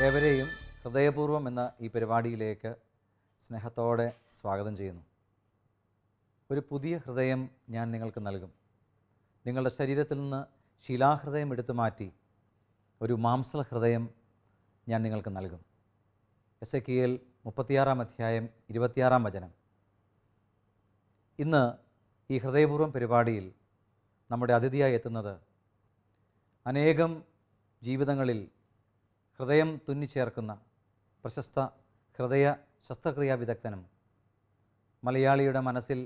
ഏവരെയും ഹൃദയപൂർവ്വം എന്ന ഈ പരിപാടിയിലേക്ക് സ്നേഹത്തോടെ സ്വാഗതം ചെയ്യുന്നു. ഒരു പുതിയ ഹൃദയം ഞാൻ നിങ്ങൾക്ക് നൽകും. നിങ്ങളുടെ ശരീരത്തിൽ നിന്ന് ശിലാഹൃദയം എടുത്തു മാറ്റി ഒരു മാംസള ഹൃദയം ഞാൻ നിങ്ങൾക്ക് നൽകും. എസെക്കിയേൽ 36 അധ്യായം 26 വചനം. ഇന്ന് ഈ ഹൃദയപൂർവ്വം പരിപാടിയിൽ നമ്മുടെ അതിഥിയായി എത്തുന്നത് അനേകം ജീവിതങ്ങളിൽ ഹൃദയം തുന്നിച്ചേർക്കുന്ന പ്രശസ്ത ഹൃദയ ശസ്ത്രക്രിയാ വിദഗ്ധനും മലയാളിയുടെ മനസ്സിൽ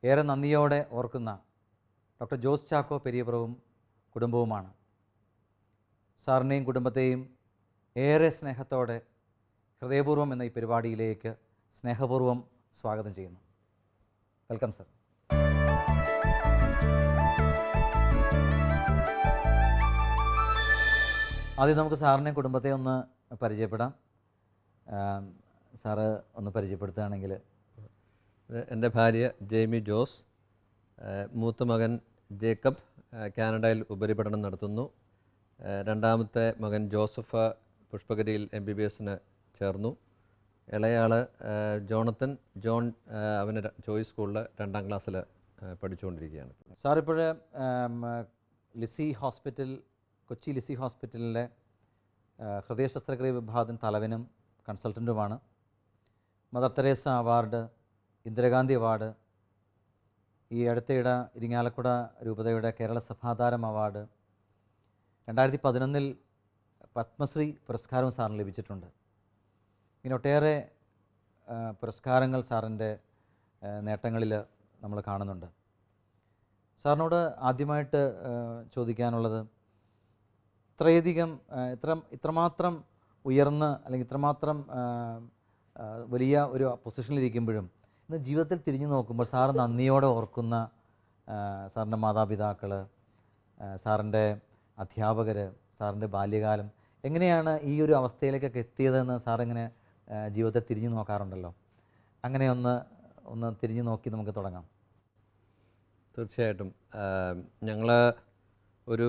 ഏറെ നന്ദിയോടെ ഓർക്കുന്ന ഡോക്ടർ ജോസ് ചാക്കോ പെരിയപ്രവും കുടുംബവുമാണ്. സാറിനെയും കുടുംബത്തെയും ഏറെ സ്നേഹത്തോടെ ഹൃദയപൂർവ്വം എന്ന ഈ പരിപാടിയിലേക്ക് സ്നേഹപൂർവ്വം സ്വാഗതം ചെയ്യുന്നു. Welcome sir. ആദ്യം നമുക്ക് സാറിനെയും കുടുംബത്തെ ഒന്ന് പരിചയപ്പെടാം. സാറ് ഒന്ന് പരിചയപ്പെടുത്തുകയാണെങ്കിൽ. എൻ്റെ ഭാര്യ ജെയ്മി ജോസ്, മൂത്ത മകൻ ജേക്കബ് കാനഡയിൽ ഉപരിപഠനം നടത്തുന്നു. രണ്ടാമത്തെ മകൻ ജോസഫ് പുഷ്പഗിരിയിൽ MBBSന് ചേർന്നു. ഇളയാൾ ജോണത്തൻ ജോൺ, അവന് ചോയ്സ് സ്കൂളിൽ 2ാം ക്ലാസ്സിൽ പഠിച്ചുകൊണ്ടിരിക്കുകയാണ്. സാറിപ്പോൾ ലിസി ഹോസ്പിറ്റൽ, കൊച്ചി ലിസി ഹോസ്പിറ്റലിലെ ഹൃദയ ശസ്ത്രക്രിയ വിഭാഗത്തിന് തലവനും കൺസൾട്ടൻറ്റുമാണ്. Mother Teresa award, Indira Gandhi award, ഈ അടുത്തിടെ ഇരിങ്ങാലക്കുട രൂപതയുടെ കേരള സഭാതാരം അവാർഡ്, 2011 പത്മശ്രീ പുരസ്കാരവും സാറിന് ലഭിച്ചിട്ടുണ്ട്. ഇങ്ങനെ ഒട്ടേറെ പുരസ്കാരങ്ങൾ സാറിൻ്റെ നേട്ടങ്ങളിൽ നമ്മൾ കാണുന്നുണ്ട്. സാറിനോട് ആദ്യമായിട്ട് ചോദിക്കാനുള്ളത്, ഇത്രമാത്രം ഉയർന്ന് അല്ലെങ്കിൽ ഇത്രമാത്രം വലിയ ഒരു പൊസിഷനിലിരിക്കുമ്പോഴും ഇന്ന് ജീവിതത്തിൽ തിരിഞ്ഞു നോക്കുമ്പോൾ സാറ് നന്ദിയോടെ ഓർക്കുന്ന സാറിൻ്റെ മാതാപിതാക്കൾ, സാറിൻ്റെ അധ്യാപകർ, സാറിൻ്റെ ബാല്യകാലം, എങ്ങനെയാണ് ഈ ഒരു അവസ്ഥയിലേക്കൊക്കെ എത്തിയതെന്ന് സാറിങ്ങനെ ജീവിതത്തെ തിരിഞ്ഞു നോക്കാറുണ്ടല്ലോ. അങ്ങനെ ഒന്ന് തിരിഞ്ഞു നോക്കി നമുക്ക് തുടങ്ങാം. തീർച്ചയായിട്ടും. ഞങ്ങൾ ഒരു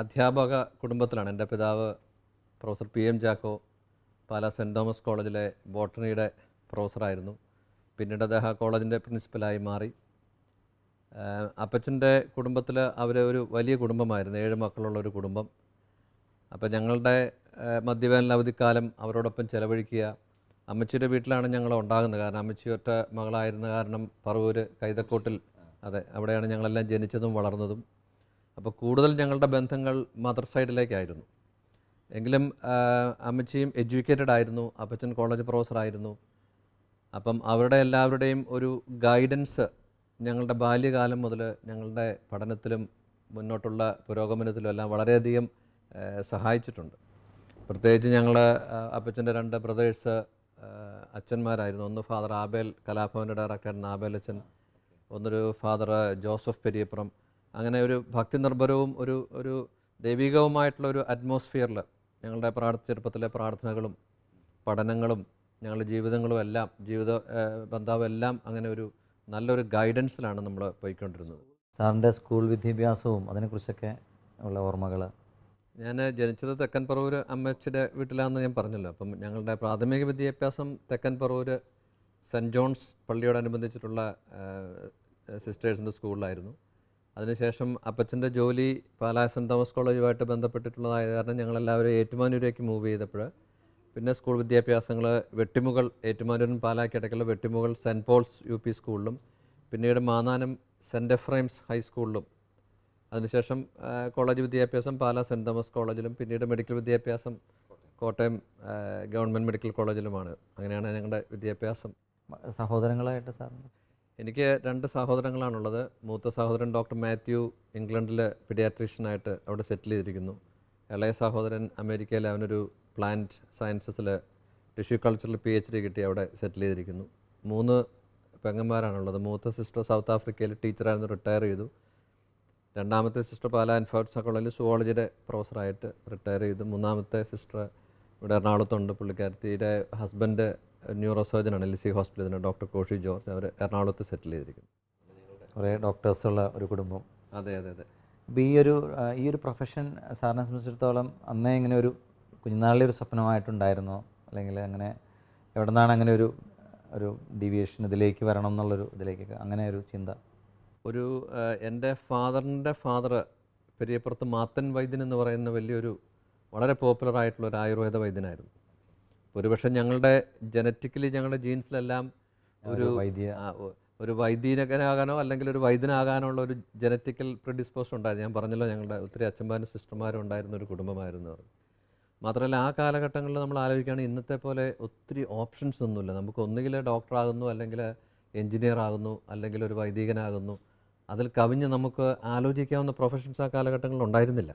അധ്യാപക കുടുംബത്തിലാണ്. എൻ്റെ പിതാവ് professor PM Chacko Pala Saint Thomas കോളേജിലെ ബോട്ടണിയുടെ പ്രൊഫസറായിരുന്നു. പിന്നീട് അദ്ദേഹം കോളേജിൻ്റെ പ്രിൻസിപ്പലായി മാറി. അപ്പച്ചൻ്റെ കുടുംബത്തിൽ അവർ ഒരു വലിയ കുടുംബമായിരുന്നു, 7 മക്കളുള്ളൊരു കുടുംബം. അപ്പോൾ ഞങ്ങളുടെ മധ്യവേനൽ അവധിക്കാലം അവരോടൊപ്പം ചിലവഴിക്കുക. അമ്മച്ചിയുടെ വീട്ടിലാണ് ഞങ്ങൾ ഉണ്ടാകുന്നത്. കാരണം അമ്മച്ചി ഒറ്റ മകളായിരുന്ന കാരണം പറവൂർ കൈതക്കോട്ടിൽ, അതെ, അവിടെയാണ് ഞങ്ങളെല്ലാം ജനിച്ചതും വളർന്നതും. അപ്പോൾ കൂടുതൽ ഞങ്ങളുടെ ബന്ധങ്ങൾ മദർ സൈഡിലേക്കായിരുന്നു. എങ്കിലും അമ്മച്ചിയും എഡ്യൂക്കേറ്റഡ് ആയിരുന്നു, അപ്പച്ചൻ കോളേജ് പ്രൊഫസറായിരുന്നു. അപ്പം അവരുടെ എല്ലാവരുടെയും ഒരു ഗൈഡൻസ് ഞങ്ങളുടെ ബാല്യകാലം മുതൽ ഞങ്ങളുടെ പഠനത്തിലും മുന്നോട്ടുള്ള പുരോഗമനത്തിലും എല്ലാം വളരെയധികം സഹായിച്ചിട്ടുണ്ട്. പ്രത്യേകിച്ച് ഞങ്ങൾ അപ്പച്ചൻ്റെ 2 ബ്രദേഴ്സ് അച്ഛന്മാരായിരുന്നു. ഒന്ന് ഫാദർ ആബേൽ, കലാഭവൻ്റെ ഡയറക്ടറായിരുന്ന ആബേൽ അച്ഛൻ, ഒന്നൊരു ഫാദർ ജോസഫ് പെരിയപ്രം. അങ്ങനെ ഒരു ഭക്തി നിർഭരവും ഒരു ദൈവികവുമായിട്ടുള്ളൊരു അറ്റ്മോസ്ഫിയറിൽ ഞങ്ങളുടെ ചെറുപ്പത്തിലെ പ്രാർത്ഥനകളും പഠനങ്ങളും ഞങ്ങളുടെ ജീവിതങ്ങളും എല്ലാം, ജീവിത ബന്ധാവും എല്ലാം അങ്ങനെ ഒരു നല്ലൊരു ഗൈഡൻസിലാണ് നമ്മൾ പോയിക്കൊണ്ടിരുന്നത്. സാറിൻ്റെ സ്കൂൾ വിദ്യാഭ്യാസവും അതിനെക്കുറിച്ചൊക്കെ ഉള്ള ഓർമ്മകൾ. ഞാൻ ജനിച്ചത് തെക്കൻ പറവൂർ അമ്മച്ചിയുടെ വീട്ടിലാണെന്ന് ഞാൻ പറഞ്ഞല്ലോ. അപ്പം ഞങ്ങളുടെ പ്രാഥമിക വിദ്യാഭ്യാസം തെക്കൻ പറവൂർ സെൻറ്റ് ജോൺസ് പള്ളിയോടനുബന്ധിച്ചിട്ടുള്ള സിസ്റ്റേഴ്സിൻ്റെ സ്കൂളിലായിരുന്നു. അതിനുശേഷം അപ്പച്ചൻ്റെ ജോലി പാലാ സെൻറ്റ് തോമസ് കോളേജുമായിട്ട് ബന്ധപ്പെട്ടിട്ടുള്ളതായത് കാരണം ഞങ്ങളെല്ലാവരും ഏറ്റുമാനൂരേക്ക് മൂവ് ചെയ്തപ്പോൾ പിന്നെ സ്കൂൾ വിദ്യാഭ്യാസങ്ങൾ വെട്ടിമുകൾ, ഏറ്റുമാനൂരും പാലാക്കിടയ്ക്കുള്ള വെട്ടിമുകൾ സെൻറ്റ് പോൾസ് UP സ്കൂളിലും, പിന്നീട് മാന്നാനം സെൻറ്റ് എഫ്രൈംസ് ഹൈസ്കൂളിലും, അതിനുശേഷം കോളേജ് വിദ്യാഭ്യാസം പാലാ സെൻറ്റ് തോമസ് കോളേജിലും, പിന്നീട് മെഡിക്കൽ വിദ്യാഭ്യാസം കോട്ടയം ഗവൺമെൻറ് മെഡിക്കൽ കോളേജിലുമാണ്. അങ്ങനെയാണ് ഞങ്ങളുടെ വിദ്യാഭ്യാസം. സഹോദരങ്ങളായിട്ട് സാർ? എനിക്ക് 2 സഹോദരങ്ങളാണുള്ളത്. മൂത്ത സഹോദരൻ ഡോക്ടർ മാത്യു ഇംഗ്ലണ്ടിൽ പീഡിയാട്രീഷ്യനായിട്ട് അവിടെ സെറ്റിൽ ചെയ്തിരിക്കുന്നു. ഇളയ സഹോദരൻ അമേരിക്കയിൽ, അവനൊരു പ്ലാന്റ് സയൻസസിൽ ടിഷ്യൂ കൾച്ചറിൽ PhD കിട്ടി അവിടെ സെറ്റിൽ ചെയ്തിരിക്കുന്നു. 3 പെങ്ങന്മാരാണുള്ളത്. മൂത്ത സിസ്റ്റർ സൗത്ത് ആഫ്രിക്കയിൽ ടീച്ചറായിരുന്നു, റിട്ടയർ ചെയ്തു. രണ്ടാമത്തെ സിസ്റ്റർ പാലാ എൻഫോഴ്സ് കോളേജിൽ സുവോളജിയുടെ പ്രൊഫസറായിട്ട് റിട്ടയർ ചെയ്തു. മൂന്നാമത്തെ സിസ്റ്റർ ഇവിടെ എറണാകുളത്തുണ്ട്. പുള്ളിക്കാരത്തിയുടെ ഹസ്ബൻഡ് ന്യൂറോ സർജനാണ്, ലിസി ഹോസ്പിറ്റലിൽ ഡോക്ടർ കോഷി ജോർജ്. അവർ എറണാകുളത്ത് സെറ്റിൽ ചെയ്തിരിക്കുന്നു. കുറേ ഡോക്ടേഴ്സുള്ള ഒരു കുടുംബം. അതെ അതെ അതെ. അപ്പോൾ ഈ ഒരു പ്രൊഫഷൻ സാറിനെ സംബന്ധിച്ചിടത്തോളം അന്നേ ഇങ്ങനെ ഒരു കുഞ്ഞുനാളിലെ ഒരു സ്വപ്നമായിട്ടുണ്ടായിരുന്നോ, അല്ലെങ്കിൽ അങ്ങനെ എവിടെ നിന്നാണ് അങ്ങനെ ഒരു ഒരു ഡീവിയേഷൻ ഇതിലേക്ക് വരണം എന്നുള്ളൊരു ഇതിലേക്കൊക്കെ അങ്ങനെ ഒരു ചിന്ത? ഒരു എൻ്റെ ഫാദറിൻ്റെ ഫാദർ പെരിയപ്പുറത്ത് മാത്തൻ വൈദ്യൻ എന്ന് പറയുന്ന വലിയൊരു വളരെ പോപ്പുലർ ആയിട്ടുള്ള ഒരു ആയുർവേദ വൈദ്യനായിരുന്നു. ഒരുപക്ഷെ ഞങ്ങളുടെ ജനറ്റിക്കലി ഞങ്ങളുടെ ജീൻസിലെല്ലാം ഒരു വൈദ്യ ഒരു വൈദ്യനാകാനോ അല്ലെങ്കിൽ ഒരു വൈദ്യനാകാനോ ഉള്ള ഒരു ജനറ്റിക്കൽ പ്രിഡിസ്പോഷൻ ഉണ്ടായിരുന്നു. ഞാൻ പറഞ്ഞല്ലോ ഞങ്ങളുടെ ഒത്തിരി അച്ഛന്മാരും സിസ്റ്റർമാരും ഉണ്ടായിരുന്ന ഒരു കുടുംബമായിരുന്നു പറഞ്ഞു. മാത്രമല്ല ആ കാലഘട്ടങ്ങളിൽ നമ്മൾ ആലോചിക്കുകയാണെങ്കിൽ ഇന്നത്തെ പോലെ ഒത്തിരി ഓപ്ഷൻസ് ഒന്നുമില്ല. നമുക്ക് ഒന്നുകിൽ ഡോക്ടറാകുന്നു, അല്ലെങ്കിൽ എൻജിനീയർ ആകുന്നു, അല്ലെങ്കിൽ ഒരു വൈദികനാകുന്നു. അതിൽ കവിഞ്ഞ് നമുക്ക് ആലോചിക്കാവുന്ന പ്രൊഫഷൻസ് ആ കാലഘട്ടങ്ങളിൽ ഉണ്ടായിരുന്നില്ല.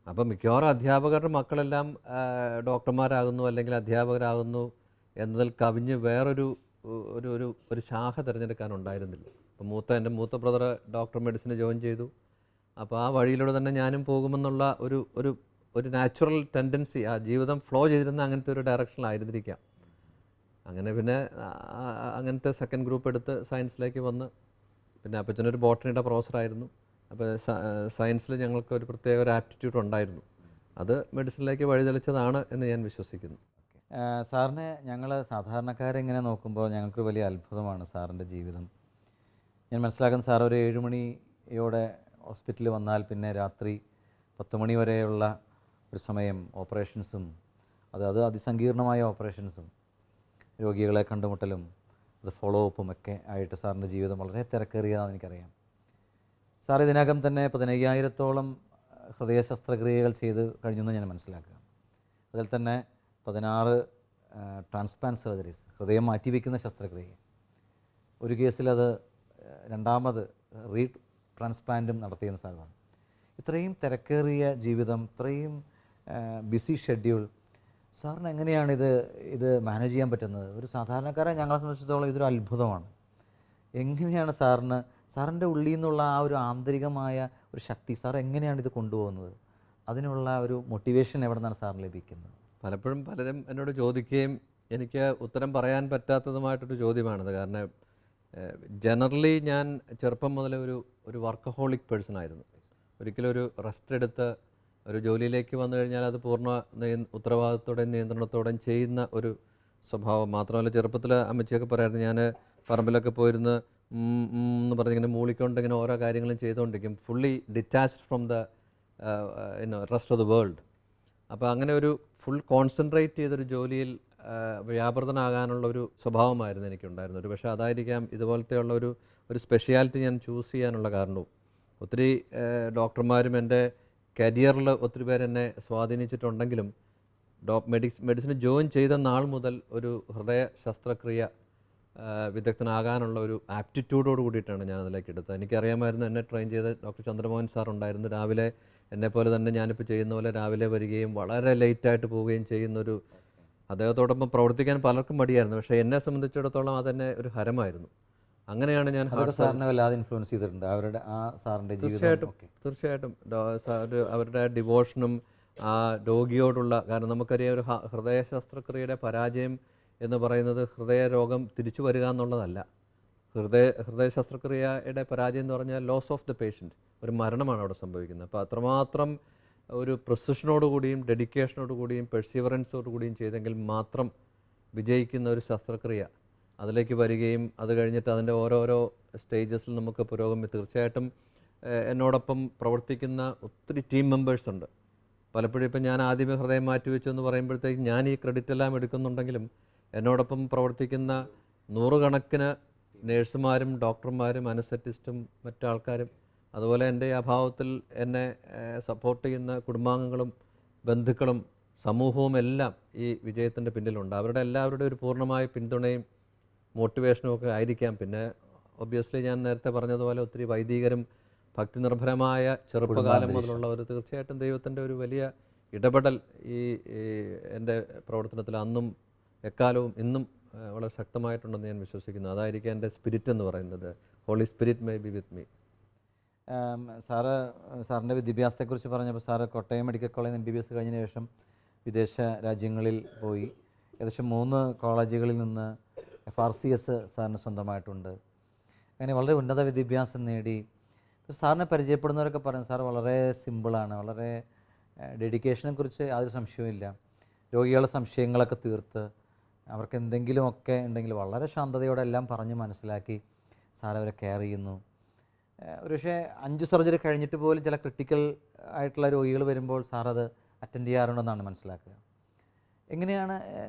അപ്പം മിക്കവാറും അധ്യാപകരുടെ മക്കളെല്ലാം ഡോക്ടർമാരാകുന്നു അല്ലെങ്കിൽ അധ്യാപകരാകുന്നു എന്നതിൽ കവിഞ്ഞ് വേറൊരു ഒരു ഒരു ഒരു ശാഖ തിരഞ്ഞെടുക്കാനുണ്ടായിരുന്നില്ല. അപ്പം എൻ്റെ മൂത്ത ബ്രദർ ഡോക്ടർ മെഡിസിന് ജോയിൻ ചെയ്തു. അപ്പോൾ ആ വഴിയിലൂടെ തന്നെ ഞാനും പോകുമെന്നുള്ള ഒരു ഒരു ഒരു നാച്ചുറൽ ടെൻഡൻസി, ആ ജീവിതം ഫ്ലോ ചെയ്തിരുന്ന അങ്ങനത്തെ ഒരു ഡയറക്ഷനിലായിരുന്നിരിക്കാം. അങ്ങനെ പിന്നെ അങ്ങനത്തെ സെക്കൻഡ് ഗ്രൂപ്പ് എടുത്ത് സയൻസിലേക്ക് വന്ന്, പിന്നെ അപ്പച്ചനൊരു ബോട്ടണിയുടെ പ്രൊഫസറായിരുന്നു. അപ്പോൾ സയൻസിൽ ഞങ്ങൾക്ക് ഒരു പ്രത്യേക ഒരു ആപ്റ്റിറ്റ്യൂഡ് ഉണ്ടായിരുന്നു. അത് മെഡിസിനിലേക്ക് വഴിതെളിച്ചതാണ് എന്ന് ഞാൻ വിശ്വസിക്കുന്നു. സാറിനെ ഞങ്ങൾ സാധാരണക്കാരെങ്ങനെ നോക്കുമ്പോൾ ഞങ്ങൾക്ക് വലിയ അത്ഭുതമാണ് സാറിൻ്റെ ജീവിതം. ഞാൻ മനസ്സിലാക്കുന്ന സാർ ഒരു 7 മണിയോടെ ഹോസ്പിറ്റലിൽ വന്നാൽ പിന്നെ രാത്രി 10 മണി വരെയുള്ള ഒരു സമയം ഓപ്പറേഷൻസും, അത് അതിസങ്കീർണമായ ഓപ്പറേഷൻസും രോഗികളെ കണ്ടുമുട്ടലും അത് ഫോളോ അപ്പും ഒക്കെ ആയിട്ട് സാറിൻ്റെ ജീവിതം വളരെ തിരക്കേറിയതാണെന്ന് എനിക്കറിയാം. സാർ ഇതിനകം തന്നെ 15,000-ഓളം ഹൃദയ ശസ്ത്രക്രിയകൾ ചെയ്ത് കഴിഞ്ഞെന്ന് ഞാൻ മനസ്സിലാക്കുക. അതിൽ തന്നെ 16 ട്രാൻസ്പ്ലാന്റ് സർജറീസ്, ഹൃദയം മാറ്റിവെക്കുന്ന ശസ്ത്രക്രിയ. ഒരു കേസിൽ അത് രണ്ടാമത് ട്രാൻസ്പ്ലാന്റും നടത്തിയെന്ന് സാർ പറഞ്ഞു. ഇത്രയും തിരക്കേറിയ ജീവിതം, ഇത്രയും ബിസി ഷെഡ്യൂൾ, സാറിന് എങ്ങനെയാണ് ഇത് മാനേജ് ചെയ്യാൻ പറ്റുന്നത്? ഒരു സാധാരണക്കാരെ ഞങ്ങളെ സംബന്ധിച്ചിടത്തോളം ഇതൊരു അത്ഭുതമാണ്. എങ്ങനെയാണ് സാറിൻ്റെ ഉള്ളിൽ നിന്നുള്ള ആ ഒരു ആന്തരികമായ ഒരു ശക്തി, സാർ എങ്ങനെയാണ് ഇത് കൊണ്ടുപോകുന്നത്? അതിനുള്ള ഒരു മോട്ടിവേഷൻ എവിടെ നിന്നാണ് സാറിന് ലഭിക്കുന്നത്? പലപ്പോഴും പലരും എന്നോട് ചോദിക്കുകയും എനിക്ക് ഉത്തരം പറയാൻ പറ്റാത്തതുമായിട്ടൊരു ചോദ്യമാണിത്. കാരണം ജനറലി ഞാൻ ചെറുപ്പം മുതലേ ഒരു വർക്കഹോളിക് പേഴ്സൺ ആയിരുന്നു. ഒരിക്കലും ഒരു റെസ്റ്റ് എടുത്ത് ഒരു ജോലിയിലേക്ക് വന്നു കഴിഞ്ഞാൽ അത് പൂർണ്ണ ഉത്തരവാദിത്തോടെയും നിയന്ത്രണത്തോടെയും ചെയ്യുന്ന ഒരു സ്വഭാവം. മാത്രമല്ല ചെറുപ്പത്തിൽ അമ്മച്ചിയൊക്കെ പറയായിരുന്നു, ഞാൻ പറമ്പിലൊക്കെ പോയിരുന്ന് എന്ന് പറഞ്ഞിങ്ങനെ മൂളിക്കൊണ്ട് ഇങ്ങനെ ഓരോ കാര്യങ്ങളും ചെയ്തുകൊണ്ടിരിക്കും, fully detached from the rest of the world. അപ്പോൾ അങ്ങനെ ഒരു ഫുൾ കോൺസെൻട്രേറ്റ് ചെയ്തൊരു ജോലിയിൽ വ്യാപൃതനാകാനുള്ള ഒരു സ്വഭാവമായിരുന്നു എനിക്കുണ്ടായിരുന്നത്. പക്ഷേ അതായിരിക്കാം ഇതുപോലത്തെയുള്ള ഒരു സ്പെഷ്യാലിറ്റി ഞാൻ ചൂസ് ചെയ്യാനുള്ള കാരണവും. ഒത്തിരി ഡോക്ടർമാരും എൻ്റെ കരിയറിൽ ഒത്തിരി പേരെന്നെ സ്വാധീനിച്ചിട്ടുണ്ടെങ്കിലും മെഡിസിന് ജോയിൻ ചെയ്ത നാൾ മുതൽ ഒരു ഹൃദയ ശസ്ത്രക്രിയ വിദഗ്ധനാകാനുള്ള ഒരു ആപ്റ്റിറ്റ്യൂഡോട് കൂടിയിട്ടാണ് ഞാൻ അതിലേക്ക് എടുത്തത്. എനിക്കറിയാമായിരുന്നു, എന്നെ ട്രെയിൻ ചെയ്ത ഡോക്ടർ ചന്ദ്രമോഹൻ സാർ ഉണ്ടായിരുന്നു. രാവിലെ എന്നെപ്പോലെ തന്നെ ഞാനിപ്പോൾ ചെയ്യുന്ന പോലെ രാവിലെ വരികയും വളരെ ലേറ്റായിട്ട് പോവുകയും ചെയ്യുന്നൊരു, അദ്ദേഹത്തോടൊപ്പം പ്രവർത്തിക്കാൻ പലർക്കും മടിയായിരുന്നു. പക്ഷേ എന്നെ സംബന്ധിച്ചിടത്തോളം അതെന്നെ ഒരു ഹരമായിരുന്നു. അങ്ങനെയാണ് ഞാൻ സാറിനെ വല്ലാതെ ഇൻഫ്ലുവൻസ് ചെയ്തിട്ടുണ്ട് അവരുടെ ആ സാറിൻ്റെ തീർച്ചയായിട്ടും അവരുടെ ഡിവോഷനും ആ രോഗിയോടുള്ള, കാരണം നമുക്കറിയാം ഒരു ഹൃദയ ശസ്ത്രക്രിയയുടെ പരാജയം എന്ന് പറയുന്നത് ഹൃദയരോഗം തിരിച്ചു വരിക എന്നുള്ളതല്ല. ഹൃദയ ശസ്ത്രക്രിയയുടെ പരാജയം എന്ന് പറഞ്ഞാൽ ലോസ് ഓഫ് ദ പേഷ്യൻറ്റ്, ഒരു മരണമാണ് അവിടെ സംഭവിക്കുന്നത്. അപ്പോൾ അത്രമാത്രം ഒരു പ്രിസിഷനോടുകൂടിയും ഡെഡിക്കേഷനോടുകൂടിയും പെർസീവറൻസോടുകൂടിയും ചെയ്തെങ്കിൽ മാത്രം വിജയിക്കുന്ന ഒരു ശസ്ത്രക്രിയ അതിലേക്ക് വരികയും അത് കഴിഞ്ഞിട്ട് അതിൻ്റെ ഓരോരോ സ്റ്റേജസിൽ നമുക്ക് പുരോഗമനം. തീർച്ചയായിട്ടും എന്നോടൊപ്പം പ്രവർത്തിക്കുന്ന ഒത്തിരി ടീം മെമ്പേഴ്സ് ഉണ്ട്. പലപ്പോഴും ഇപ്പം ഞാൻ ആദ്യമേ ഹൃദയം മാറ്റിവെച്ചു എന്ന് പറയുമ്പോഴത്തേക്ക് ഞാൻ ഈ ക്രെഡിറ്റ് എല്ലാം എടുക്കുന്നുണ്ടെങ്കിലും എന്നോടൊപ്പം പ്രവർത്തിക്കുന്ന നൂറുകണക്കിന് നേഴ്സുമാരും ഡോക്ടർമാരും അനസ്തെറ്റിസ്റ്റും മറ്റാൾക്കാരും, അതുപോലെ എൻ്റെ അഭാവത്തിൽ എന്നെ സപ്പോർട്ട് ചെയ്യുന്ന കുടുംബാംഗങ്ങളും ബന്ധുക്കളും സമൂഹവും എല്ലാം ഈ വിജയത്തിൻ്റെ പിന്നിലുണ്ട്. അവരുടെ എല്ലാവരുടെ ഒരു പൂർണ്ണമായ പിന്തുണയും മോട്ടിവേഷനും ഒക്കെ ആയിരിക്കാം. പിന്നെ ഒബ്വിയസ്ലി ഞാൻ നേരത്തെ പറഞ്ഞതുപോലെ ഒത്തിരി വൈദികരും ഭക്തി നിർഭരമായ ചെറുപ്പകാലം മുതലുള്ളവർ, തീർച്ചയായിട്ടും ദൈവത്തിൻ്റെ ഒരു വലിയ ഇടപെടൽ ഈ എൻ്റെ പ്രവർത്തനത്തിൽ അന്നും എക്കാലവും ഇന്നും വളരെ ശക്തമായിട്ടുണ്ടെന്ന് ഞാൻ വിശ്വസിക്കുന്നു. അതായിരിക്കും എൻ്റെ സ്പിരിറ്റ് എന്ന് പറയുന്നത്. Holy spirit may be with me. സാറിൻ്റെ വിദ്യാഭ്യാസത്തെക്കുറിച്ച് പറഞ്ഞപ്പോൾ സാറ് കോട്ടയം മെഡിക്കൽ കോളേജ് MBBS കഴിഞ്ഞതിന് ശേഷം വിദേശ രാജ്യങ്ങളിൽ പോയി. ഏകദേശം 3 കോളേജുകളിൽ നിന്ന് FRCS സാറിന് സ്വന്തമായിട്ടുണ്ട്. അങ്ങനെ വളരെ ഉന്നത വിദ്യാഭ്യാസം നേടി. സാറിനെ പരിചയപ്പെടുന്നവരൊക്കെ പറയും സാർ വളരെ സിമ്പിളാണ്, വളരെ ഡെഡിക്കേഷനെ കുറിച്ച് യാതൊരു സംശയവുമില്ല. രോഗികളുടെ സംശയങ്ങളൊക്കെ തീർത്ത് അവർക്ക് എന്തെങ്കിലുമൊക്കെ ഉണ്ടെങ്കിൽ വളരെ ശാന്തതയോടെ എല്ലാം പറഞ്ഞ് മനസ്സിലാക്കി സാർ അവരെ കെയർ ചെയ്യുന്നു. ഒരുപക്ഷെ 5 സർജറി കഴിഞ്ഞിട്ട് പോലും ചില ക്രിട്ടിക്കൽ ആയിട്ടുള്ള രോഗികൾ വരുമ്പോൾ സാർ അത് അറ്റൻഡ് ചെയ്യാറുണ്ടെന്നാണ് മനസ്സിലാക്കുക. എങ്ങനെയാണ്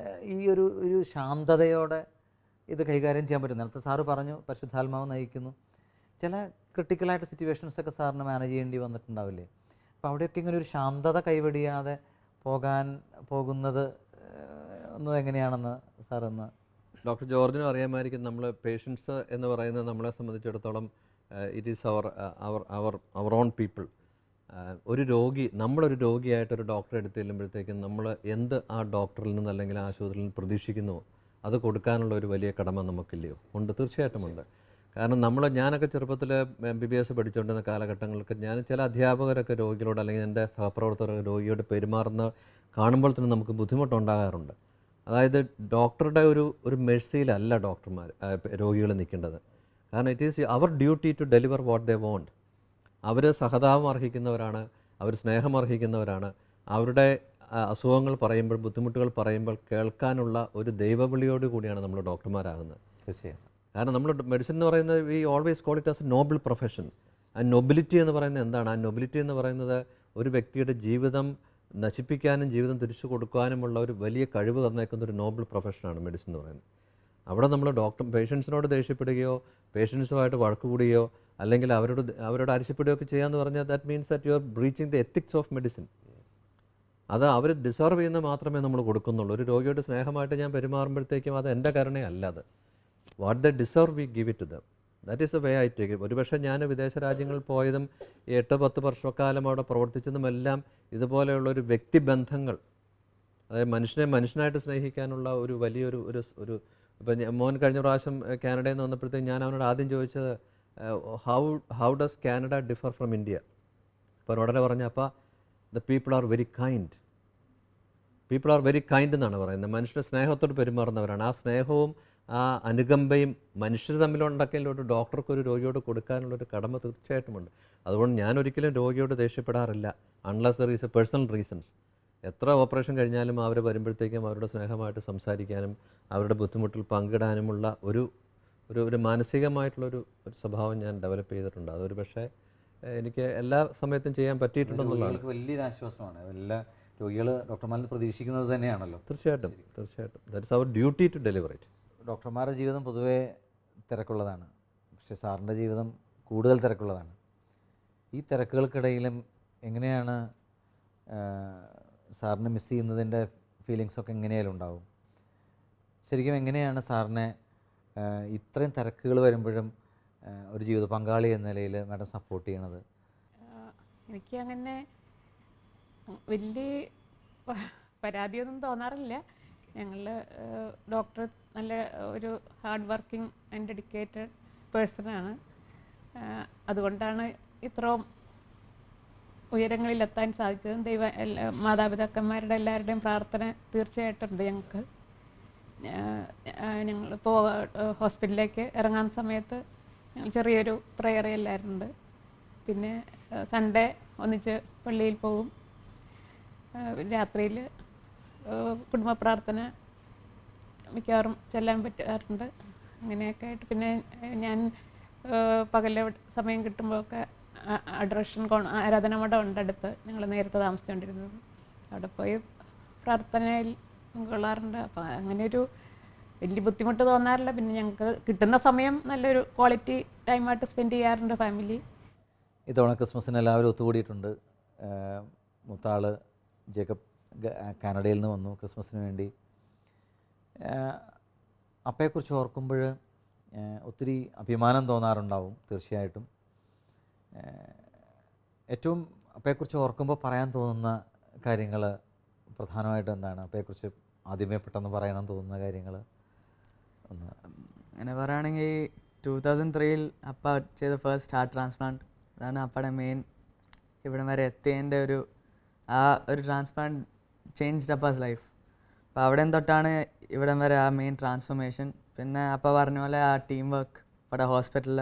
ഈ ഒരു ശാന്തതയോടെ ഇത് കൈകാര്യം ചെയ്യാൻ പറ്റും? നേരത്തെ സാറ് പറഞ്ഞു പരിശുദ്ധാത്മാവ് നയിക്കുന്നു. ചില ക്രിട്ടിക്കലായിട്ട് സിറ്റുവേഷൻസൊക്കെ സാറിന് മാനേജ് ചെയ്യേണ്ടി വന്നിട്ടുണ്ടാവില്ലേ? അപ്പോൾ അവിടെയൊക്കെ ഇങ്ങനെ ഒരു ശാന്തത കൈവെടിയാതെ പോകുന്നത് എങ്ങനെയാണെന്ന് സാറൊന്ന്. ഡോക്ടർ ജോർജിനും അറിയാമായിരിക്കും, നമ്മൾ പേഷ്യൻസ് എന്ന് പറയുന്നത് നമ്മളെ സംബന്ധിച്ചിടത്തോളം it is our own people. ഒരു രോഗി, നമ്മളൊരു രോഗിയായിട്ടൊരു ഡോക്ടറെ എടുത്ത് ചെല്ലുമ്പോഴത്തേക്കും നമ്മൾ എന്ത് ആ ഡോക്ടറിൽ നിന്ന് അല്ലെങ്കിൽ ആശുപത്രിയിൽ നിന്ന് പ്രതീക്ഷിക്കുന്നുവോ അത് കൊടുക്കാനുള്ള ഒരു വലിയ കടമ നമുക്കില്ലയോ? ഉണ്ട്, തീർച്ചയായിട്ടും ഉണ്ട്. കാരണം ഞാനൊക്കെ ചെറുപ്പത്തിൽ MBBS പഠിച്ചുകൊണ്ടിരുന്ന കാലഘട്ടങ്ങൾക്ക് ഞാൻ ചില അധ്യാപകരൊക്കെ രോഗികളോട് അല്ലെങ്കിൽ എൻ്റെ സഹപ്രവർത്തകർ രോഗിയോട് പെരുമാറുന്ന കാണുമ്പോൾ തന്നെ നമുക്ക് ബുദ്ധിമുട്ടുണ്ടാകാറുണ്ട്. അതായത് ഡോക്ടറുടെ ഒരു മെഴ്സിയിലല്ല രോഗികൾ നിൽക്കേണ്ടത്. കാരണം ഇറ്റ് ഈസ് അവർ duty to deliver what they want. അവർ സഹതാപം അർഹിക്കുന്നവരാണ്, അവർ സ്നേഹം അർഹിക്കുന്നവരാണ്. അവരുടെ അസുഖങ്ങൾ പറയുമ്പോൾ, ബുദ്ധിമുട്ടുകൾ പറയുമ്പോൾ കേൾക്കാനുള്ള ഒരു ദൈവവിളിയോട് കൂടിയാണ് നമ്മൾ ഡോക്ടർമാരാകുന്നത്. തീർച്ചയായും. കാരണം നമ്മൾ മെഡിസിൻ എന്ന് പറയുന്നത് we always call it as A Noble profession. ആ നൊബിലിറ്റി എന്ന് പറയുന്നത് എന്താണ്? ആ നൊബിലിറ്റി എന്ന് പറയുന്നത് ഒരു വ്യക്തിയുടെ ജീവിതം നശിപ്പിക്കാനും ജീവിതം തിരിച്ചു കൊടുക്കാനുമുള്ള ഒരു വലിയ കഴിവ് തന്നേക്കുന്ന ഒരു നോബിൾ പ്രൊഫഷനാണ് മെഡിസിൻ എന്ന് പറയുന്നത്. അവിടെ നമ്മൾ പേഷ്യൻസിനോട് ദേഷ്യപ്പെടുകയോ പേഷ്യൻസുമായിട്ട് വഴക്ക് കൂടുകയോ അല്ലെങ്കിൽ അവരോട് അരിശപ്പെടുകയോ ഒക്കെ ചെയ്യാമെന്ന് പറഞ്ഞാൽ that means that you are breaching the ethics of medicine. അത് അവർ ഡിസർവ് ചെയ്യുന്നത് മാത്രമേ നമ്മൾ കൊടുക്കുന്നുള്ളൂ. ഒരു രോഗിയോട് സ്നേഹമായിട്ട് ഞാൻ പെരുമാറുമ്പോഴത്തേക്കും അത് എൻ്റെ കരുണയല്ല. അത് what the deserve we give it to them. That is the way I take it. ഒരുപക്ഷെ ഞാൻ വിദേശ രാജ്യങ്ങളിൽ പോയതും 8-10 വർഷക്കാലം അവിടെ പ്രവർത്തിച്ചതുമെല്ലാം ഇതുപോലെയുള്ളൊരു വ്യക്തിബന്ധങ്ങൾ, അതായത് മനുഷ്യനായിട്ട് സ്നേഹിക്കാനുള്ള ഒരു വലിയൊരു ഇപ്പം മോൻ കഴിഞ്ഞ പ്രാവശ്യം കാനഡയിൽ നിന്ന് വന്നപ്പോഴത്തേക്ക് ഞാൻ അവനോട് ആദ്യം ചോദിച്ചത് how does Canada differ from India? അപ്പോൾ ഉടനെ പറഞ്ഞു, അപ്പോൾ the people are very kind. People are very kind എന്നാണ് പറയുന്നത്. മനുഷ്യരുടെ സ്നേഹത്തോട് പെരുമാറുന്നവരാണ്. ആ സ്നേഹവും ആ അനുകമ്പയും മനുഷ്യർ തമ്മിലുണ്ടാക്കിയതിൽ ഒരു ഡോക്ടർക്ക് ഒരു രോഗിയോട് കൊടുക്കാനുള്ളൊരു കടമ തീർച്ചയായിട്ടുമുണ്ട്. അതുകൊണ്ട് ഞാൻ ഒരിക്കലും രോഗിയോട് ദേഷ്യപ്പെടാറില്ല, unless there is a personal reasons. എത്ര ഓപ്പറേഷൻ കഴിഞ്ഞാലും അവർ വരുമ്പോഴത്തേക്കും അവരുടെ സ്നേഹമായിട്ട് സംസാരിക്കാനും അവരുടെ ബുദ്ധിമുട്ടിൽ പങ്കിടാനുമുള്ള ഒരു മാനസികമായിട്ടുള്ളൊരു സ്വഭാവം ഞാൻ ഡെവലപ്പ് ചെയ്തിട്ടുണ്ട്. അതൊരു പക്ഷേ എനിക്ക് എല്ലാ സമയത്തും ചെയ്യാൻ പറ്റിയിട്ടുണ്ടെന്നുള്ളതാണ്. വലിയൊരു ആശ്വാസമാണ്. എല്ലാ രോഗികൾ ഡോക്ടർമാരിൽ പ്രതീക്ഷിക്കുന്നത് തന്നെയാണല്ലോ. തീർച്ചയായിട്ടും. That is our duty to deliver it. ഡോക്ടർമാരുടെ ജീവിതം പൊതുവേ തിരക്കുള്ളതാണ്. പക്ഷേ സാറിൻ്റെ ജീവിതം കൂടുതൽ തിരക്കുള്ളതാണ്. ഈ തിരക്കുകൾക്കിടയിലും എങ്ങനെയാണ് സാറിനെ മിസ് ചെയ്യുന്നതിൻ്റെ ഫീലിങ്സൊക്കെ എങ്ങനെയായാലും ഉണ്ടാവും? ശരിക്കും എങ്ങനെയാണ് സാറിനെ ഇത്രയും തിരക്കുകൾ വരുമ്പോഴും ഒരു ജീവിത പങ്കാളി എന്ന നിലയിൽ മാഡം സപ്പോർട്ട് ചെയ്യണത്? എനിക്ക് അങ്ങനെ വലിയ പരാതിയൊന്നും തോന്നാറില്ല. ഞങ്ങൾ ഡോക്ടർ നല്ല ഒരു ഹാർഡ് വർക്കിംഗ് ആൻഡ് ഡെഡിക്കേറ്റഡ് പേഴ്സണാണ്. അതുകൊണ്ടാണ് ഇത്രയും ഉയരങ്ങളിലെത്താൻ സാധിച്ചതും മാതാപിതാക്കന്മാരുടെ എല്ലാവരുടെയും പ്രാർത്ഥന തീർച്ചയായിട്ടും ഉണ്ട് ഞങ്ങൾക്ക്. ഞങ്ങളിപ്പോൾ ഹോസ്പിറ്റലിലേക്ക് ഇറങ്ങാൻ സമയത്ത് ഞങ്ങൾ ചെറിയൊരു പ്രെയർ എല്ലാവരുണ്ട്. പിന്നെ സൺഡേ ഒന്നിച്ച് പള്ളിയിൽ പോകും. രാത്രിയിൽ കുടുംബ പ്രാർത്ഥന മിക്കവാറും ചെല്ലാൻ പറ്റാറുണ്ട്. അങ്ങനെയൊക്കെ ആയിട്ട് പിന്നെ ഞാൻ പകൽ സമയം കിട്ടുമ്പോഴൊക്കെ അഡറേഷൻ ആരാധന മഠം ഉണ്ട് അടുത്ത്, ഞങ്ങൾ നേരത്തെ താമസിച്ചുകൊണ്ടിരുന്നത്. അവിടെ പോയി പ്രാർത്ഥനയിൽ പങ്കുകൊള്ളാറുണ്ട്. അപ്പോൾ അങ്ങനെയൊരു വലിയ ബുദ്ധിമുട്ട് തോന്നാറില്ല. പിന്നെ ഞങ്ങൾക്ക് കിട്ടുന്ന സമയം നല്ലൊരു ക്വാളിറ്റി ടൈമായിട്ട് സ്പെൻഡ് ചെയ്യാറുണ്ട് ഫാമിലി. ഇത്തവണ ക്രിസ്മസിന് എല്ലാവരും ഒത്തുകൂടിയിട്ടുണ്ട്. മൂത്താൾ ജേക്കബ് കാനഡയിൽ നിന്ന് വന്നു ക്രിസ്മസിന് വേണ്ടി. അപ്പയെക്കുറിച്ച് ഓർക്കുമ്പോൾ ഒത്തിരി അഭിമാനം തോന്നാറുണ്ടാവും തീർച്ചയായിട്ടും. ഏറ്റവും അപ്പയെക്കുറിച്ച് ഓർക്കുമ്പോൾ പറയാൻ തോന്നുന്ന കാര്യങ്ങൾ പ്രധാനമായിട്ടും എന്താണ്? അപ്പയെക്കുറിച്ച് ആദ്യമേ പെട്ടെന്ന് പറയണം തോന്നുന്ന കാര്യങ്ങൾ ഒന്ന് അങ്ങനെ പറയുകയാണെങ്കിൽ 2003 അപ്പ ചെയ്ത ഫസ്റ്റ് ഹാർട്ട് ട്രാൻസ്പ്ലാന്റ്, അതാണ് അപ്പയുടെ മെയിൻ ഇവിടം വരെ എത്തിയതിൻ്റെ ഒരു ട്രാൻസ്പ്ലാന്റ് ചേഞ്ച്ഡ് അപ്പാസ് ലൈഫ്. അപ്പോൾ അവിടെ തൊട്ടാണ് ഇവിടം വരെ ആ മെയിൻ ട്രാൻസ്ഫോർമേഷൻ. പിന്നെ അപ്പ പറഞ്ഞ പോലെ ആ ടീം വർക്ക് ഇവിടെ ഹോസ്പിറ്റലിൽ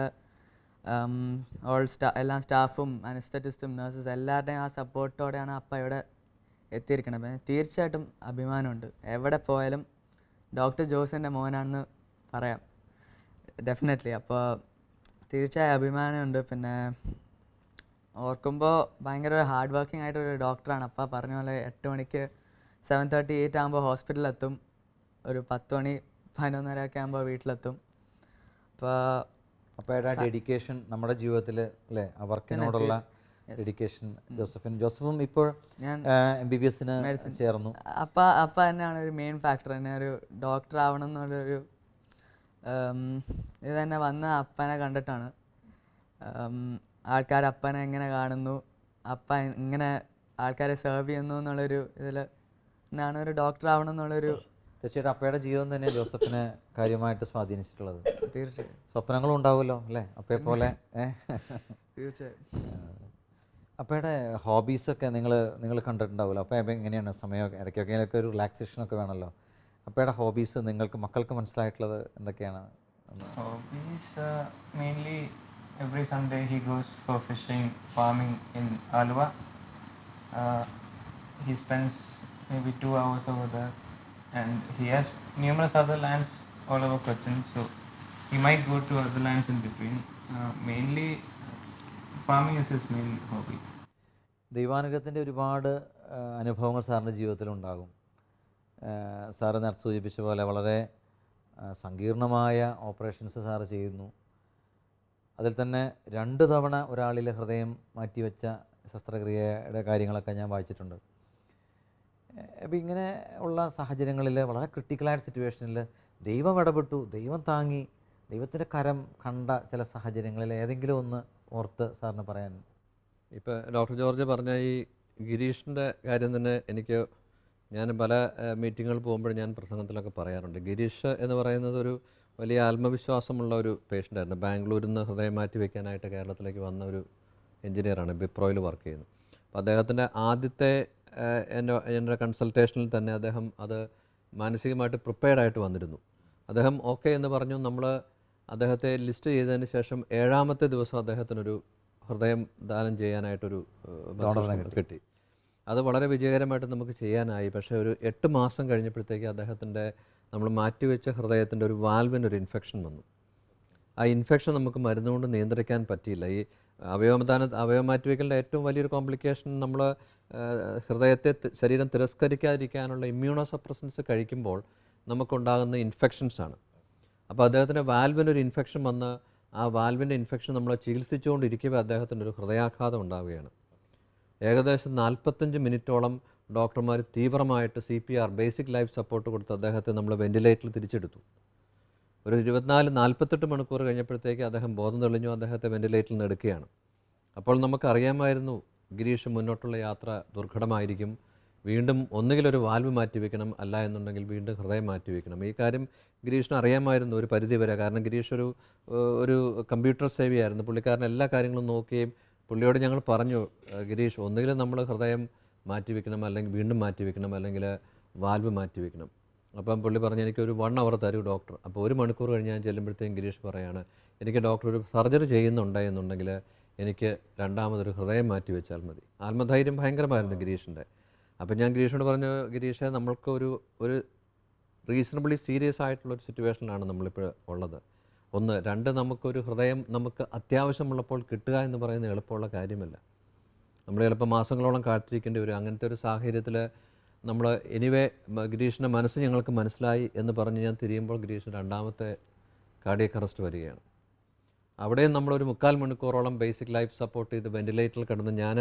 എല്ലാ സ്റ്റാഫും അനസ്തറ്റിസ്റ്റും നഴ്സസ് എല്ലാവരുടെയും ആ സപ്പോർട്ടോടെയാണ് അപ്പ ഇവിടെ എത്തിയിരിക്കണം. പിന്നെ തീർച്ചയായിട്ടും അഭിമാനമുണ്ട്. എവിടെ പോയാലും ഡോക്ടർ ജോസിൻ്റെ മോനാണെന്ന് പറയാം, ഡെഫിനറ്റ്ലി. അപ്പോൾ തീർച്ചയായും അഭിമാനമുണ്ട്. പിന്നെ ഓർക്കുമ്പോൾ ഭയങ്കര ഹാർഡ് വർക്കിംഗ് ആയിട്ടൊരു ഡോക്ടറാണ്. അപ്പോൾ പറഞ്ഞ പോലെ 8 മണിക്ക് 7:30 8 ആകുമ്പോൾ ഹോസ്പിറ്റലിലെത്തും, ഒരു 10 മണി 11:30 ഒക്കെ ആകുമ്പോൾ വീട്ടിലെത്തും. അപ്പോൾ അപ്പയുടെ ഡെഡിക്കേഷൻ നമ്മുടെ ജീവിതത്തിൽ അല്ലേ, ആ വർക്കിനോടുള്ള ഡെഡിക്കേഷൻ. ജോസഫും ഇപ്പോൾ ഞാൻ MBBS ചേർന്നു. അപ്പ തന്നെയാണ് ഒരു മെയിൻ ഫാക്ടർ. എന്നെ ഒരു ഡോക്ടർ ആവണം എന്നുള്ളൊരു ഇത് തന്നെ വന്ന അപ്പനെ കണ്ടിട്ടാണ്. ആൾക്കാർ അപ്പനെ എങ്ങനെ കാണുന്നു, അപ്പ എങ്ങനെ ആൾക്കാരെ സെർവ് ചെയ്യുന്നു എന്നുള്ളൊരു ഇതിൽ തന്നെയാണ് ഒരു ഡോക്ടർ ആവണം എന്നുള്ളൊരു. തീർച്ചയായിട്ടും അപ്പയുടെ ജീവിതം തന്നെ ജോസഫിനെ കാര്യമായിട്ട് സ്വാധീനിച്ചിട്ടുള്ളത്. തീർച്ചയായും സ്വപ്നങ്ങളും ഉണ്ടാവുമല്ലോ അല്ലേ അപ്പയെ പോലെ. തീർച്ചയായും. അപ്പയുടെ ഹോബീസൊക്കെ നിങ്ങൾ കണ്ടിട്ടുണ്ടാവുമല്ലോ. അപ്പോൾ എങ്ങനെയാണ് സമയം ഇടയ്ക്കൊക്കെ ഒരു റിലാക്സേഷനൊക്കെ വേണമല്ലോ. അപ്പയുടെ ഹോബീസ് നിങ്ങൾക്ക് മക്കൾക്ക് മനസ്സിലായിട്ടുള്ളത് എന്തൊക്കെയാണ്? Hobbies, mainly every Sunday he goes for fishing, farming in Alua. He spends maybe 2 hours over there, and he has numerous other lands all over Cochin, so he might go to other lands in between. Mainly farming is his main hobby. ദൈവാനുഗ്രഹത്തിൻ്റെ ഒരുപാട് അനുഭവങ്ങൾ സാറിൻ്റെ ജീവിതത്തിലുണ്ടാകും. Sir നേരത്തെ സൂചിപ്പിച്ച പോലെ വളരെ സങ്കീർണമായ operations sir ചെയ്യുന്നു. അതിൽ തന്നെ 2 തവണ ഒരാളിൽ ഹൃദയം മാറ്റിവെച്ച ശസ്ത്രക്രിയയുടെ കാര്യങ്ങളൊക്കെ ഞാൻ വായിച്ചിട്ടുണ്ട്. അപ്പോൾ ഇങ്ങനെ ഉള്ള സാഹചര്യങ്ങളിൽ വളരെ ക്രിട്ടിക്കലായ സിറ്റുവേഷനിൽ ദൈവം ഇടപെട്ടു, ദൈവം താങ്ങി, ദൈവത്തിൻ്റെ കരം കണ്ട ചില സാഹചര്യങ്ങളിൽ ഏതെങ്കിലും ഒന്ന് ഓർത്ത് സാറിന് പറയാൻ? ഇപ്പോൾ ഡോക്ടർ ജോർജ് പറഞ്ഞ ഈ ഗിരീഷിൻ്റെ കാര്യം തന്നെ ഞാൻ പല മീറ്റിങ്ങുകൾ പോകുമ്പോൾ ഞാൻ പ്രസംഗത്തിലൊക്കെ പറയാറുണ്ട്. ഗിരീഷ് എന്ന് പറയുന്നത് ഒരു വലിയ ആത്മവിശ്വാസമുള്ള ഒരു പേഷ്യൻ്റായിരുന്നു. ബാംഗ്ലൂരിൽ നിന്ന് ഹൃദയം മാറ്റി വയ്ക്കാനായിട്ട് കേരളത്തിലേക്ക് വന്ന ഒരു എഞ്ചിനീയറാണ്, ബിപ്രോയിൽ വർക്ക് ചെയ്യുന്നു. അപ്പോൾ അദ്ദേഹത്തിൻ്റെ ആദ്യത്തെ എൻ്റെ കൺസൾട്ടേഷനിൽ തന്നെ അദ്ദേഹം അത് മാനസികമായിട്ട് പ്രിപ്പയർഡായിട്ട് വന്നിരുന്നു. അദ്ദേഹം ഓക്കെ എന്ന് പറഞ്ഞു. നമ്മൾ അദ്ദേഹത്തെ ലിസ്റ്റ് ചെയ്തതിന് ശേഷം 7ാമത്തെ ദിവസം അദ്ദേഹത്തിനൊരു ഹൃദയം ദാനം ചെയ്യാനായിട്ടൊരു കിട്ടി. അത് വളരെ വിജയകരമായിട്ട് നമുക്ക് ചെയ്യാനായി. പക്ഷേ ഒരു 8 മാസം കഴിഞ്ഞപ്പോഴത്തേക്ക് അദ്ദേഹത്തിൻ്റെ നമ്മൾ മാറ്റിവെച്ച ഹൃദയത്തിൻ്റെ ഒരു വാൽവിനൊരു ഇൻഫെക്ഷൻ വന്നു. ആ ഇൻഫെക്ഷൻ നമുക്ക് മരുന്നുകൊണ്ട് നിയന്ത്രിക്കാൻ പറ്റിയില്ല. ഈ അവയവം മാറ്റിവെക്കലിൻ്റെ ഏറ്റവും വലിയൊരു കോംപ്ലിക്കേഷൻ നമ്മൾ ശരീരം തിരസ്കരിക്കാതിരിക്കാനുള്ള ഇമ്മ്യൂണോ സപ്രസൻസ് കഴിക്കുമ്പോൾ നമുക്കുണ്ടാകുന്ന ഇൻഫെക്ഷൻസാണ്. അപ്പോൾ അദ്ദേഹത്തിൻ്റെ വാൽവിനൊരു ഇൻഫെക്ഷൻ വന്ന് ആ വാൽവിൻ്റെ ഇൻഫെക്ഷൻ നമ്മൾ ചികിത്സിച്ചുകൊണ്ടിരിക്കവേ അദ്ദേഹത്തിൻ്റെ ഒരു ഹൃദയാഘാതം ഉണ്ടാവുകയാണ്. ഏകദേശം 45 മിനിറ്റോളം ഡോക്ടർമാർ തീവ്രമായിട്ട് CPR ബേസിക് ലൈഫ് സപ്പോർട്ട് കൊടുത്ത് അദ്ദേഹത്തെ നമ്മൾ വെൻറ്റിലേറ്ററിൽ തിരിച്ചെടുത്തു. ഒരു 24-48 മണിക്കൂർ കഴിഞ്ഞപ്പോഴത്തേക്ക് അദ്ദേഹം ബോധം തെളിഞ്ഞു. അദ്ദേഹത്തെ വെൻറ്റിലേറ്ററിൽ നിന്ന് എടുക്കുകയാണ്. അപ്പോൾ നമുക്കറിയാമായിരുന്നു ഗിരീഷ് മുന്നോട്ടുള്ള യാത്ര ദുർഘടമായിരിക്കും. വീണ്ടും ഒന്നുകിലൊരു വാൽവ് മാറ്റിവെക്കണം, അല്ല എന്നുണ്ടെങ്കിൽ വീണ്ടും ഹൃദയം മാറ്റിവെക്കണം. ഈ കാര്യം ഗിരീഷിന് അറിയാമായിരുന്നു ഒരു പരിധി വരെ. കാരണം ഗിരീഷ് ഒരു കമ്പ്യൂട്ടർ സേവിയായിരുന്നു. പുള്ളിക്കാരൻ എല്ലാ കാര്യങ്ങളും നോക്കുകയും പുള്ളിയോട് ഞങ്ങൾ പറഞ്ഞു, ഗിരീഷ് ഒന്നുകിൽ നമ്മൾ ഹൃദയം മാറ്റിവെക്കണം, അല്ലെങ്കിൽ വീണ്ടും മാറ്റിവെക്കണം, അല്ലെങ്കിൽ വാൽവ് മാറ്റിവെക്കണം. അപ്പം പുള്ളി പറഞ്ഞു എനിക്കൊരു 1 hour തരൂ ഡോക്ടർ. അപ്പോൾ 1 മണിക്കൂർ കഴിഞ്ഞ് ഞാൻ ചെല്ലുമ്പോഴത്തേക്കും ഗിരീഷ് പറയാണ്, എനിക്ക് ഡോക്ടർ ഒരു സർജറി ചെയ്യുന്നുണ്ടെന്നുണ്ടെങ്കിൽ എനിക്ക് 2ാമതൊരു ഹൃദയം മാറ്റി വെച്ചാൽ മതി. ആത്മധൈര്യം ഭയങ്കരമായിരുന്നു ഗിരീഷിൻ്റെ. അപ്പം ഞാൻ ഗിരീഷിനോട് പറഞ്ഞു, ഗിരീഷെ നമ്മൾക്ക് ഒരു റീസണബിളി സീരിയസ് ആയിട്ടുള്ളൊരു സിറ്റുവേഷനിലാണ് നമ്മളിപ്പോൾ ഉള്ളത്. 1, 2 നമുക്കൊരു ഹൃദയം നമുക്ക് അത്യാവശ്യമുള്ളപ്പോൾ കിട്ടുക എന്ന് പറയുന്നത് എളുപ്പമുള്ള കാര്യമല്ല. നമ്മൾ ചിലപ്പോൾ മാസങ്ങളോളം കാത്തിരിക്കേണ്ടി വരും. അങ്ങനത്തെ ഒരു സാഹചര്യത്തിൽ നമ്മൾ ഗിരീഷിൻ്റെ മനസ്സ് ഞങ്ങൾക്ക് മനസ്സിലായി എന്ന് പറഞ്ഞ് ഞാൻ തിരിയുമ്പോൾ ഗിരീഷിന് 2ാമത്തെ കാർഡിയക് അറസ്റ്റ് വരികയാണ്. അവിടെയും നമ്മളൊരു 3/4 മണിക്കൂറോളം ബേസിക് ലൈഫ് സപ്പോർട്ട് ചെയ്ത് വെൻറ്റിലേറ്ററിൽ കിടന്ന് ഞാൻ